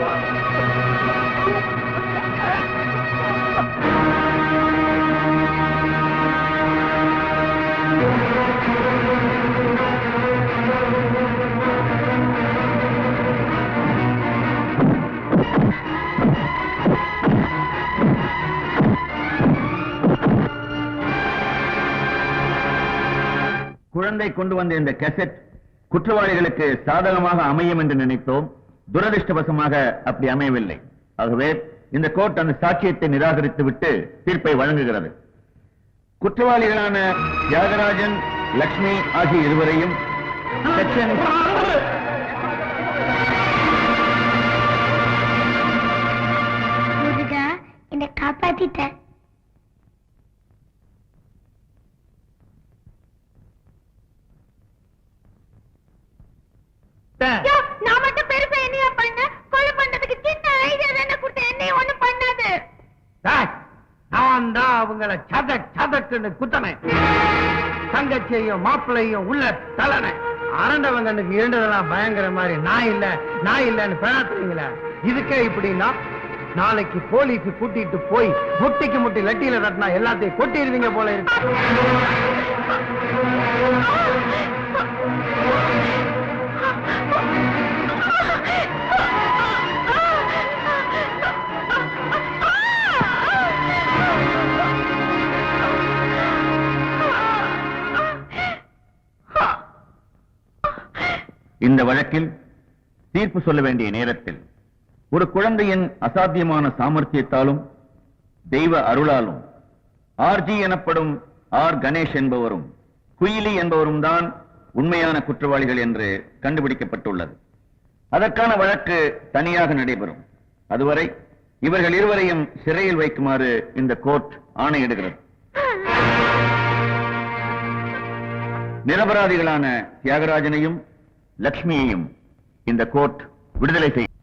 [SPEAKER 6] குழந்தை கொண்டு வந்த இந்த கேசட் குற்றவாளிகளுக்கு சாதகமாக அமையும் என்று நினைத்தோம். துரதிருஷ்டவசமாக அப்படி அமையவில்லை. ஆகவே இந்த கோர்ட் அந்த சாட்சியத்தை நிராகரித்து விட்டு தீர்ப்பை வழங்குகிறது. குற்றவாளிகளான தியாகராஜன், லட்சுமி ஆகிய இருவரையும் செக்ஷன்
[SPEAKER 7] முருகா, என்னை காப்பாத்திட்ட.
[SPEAKER 2] ஐயோ, நான் மட்டும் பெருசா என்னையா பண்ண? கொலை பண்றதுக்கு சின்ன ஐடியா தானே கொடுத்தேன், என்னைய ஒண்ணும் பண்ணாது.
[SPEAKER 3] நான் தான் அவங்கள சதக் சதக்குன்னு குத்தனை. தங்கச்சியையும் மாப்பிள்ளையும் உள்ள தலனை. அரண்டவங்கனுக்கு இருந்ததெல்லாம் பயங்கர மாதிரி நான் இல்லன்னு பேசுறீங்களே. இதுக்கே இப்படின்னா நாளைக்கு போலீஸ் கூட்டிட்டு போய் முட்டிக்கு முட்டி லட்டியில தட்டினா எல்லாத்தையும் கொட்டிடுவீங்க போல இருக்கு.
[SPEAKER 6] இந்த வழக்கில் தீர்ப்பு சொல்ல வேண்டிய நேரத்தில் ஒரு குழந்தையின் அசாத்தியமான சாமர்த்தியத்தாலும் தெய்வ அருளாலும் ஆர்ஜி எனப்படும் ஆர் கணேஷ் என்பவரும் குயிலி என்பவரும் தான் உண்மையான குற்றவாளிகள் என்று கண்டுபிடிக்கப்பட்டுள்ளது. அதற்கான வழக்கு தனியாக நடைபெறும். அதுவரை இவர்கள் இருவரையும் சிறையில் வைக்குமாறு இந்த கோர்ட் ஆணையிடுகிறது. நிரபராதிகளான தியாகராஜனையும் லட்சுமியையும் இந்த கோர்ட் விடுதலை செய்யும்.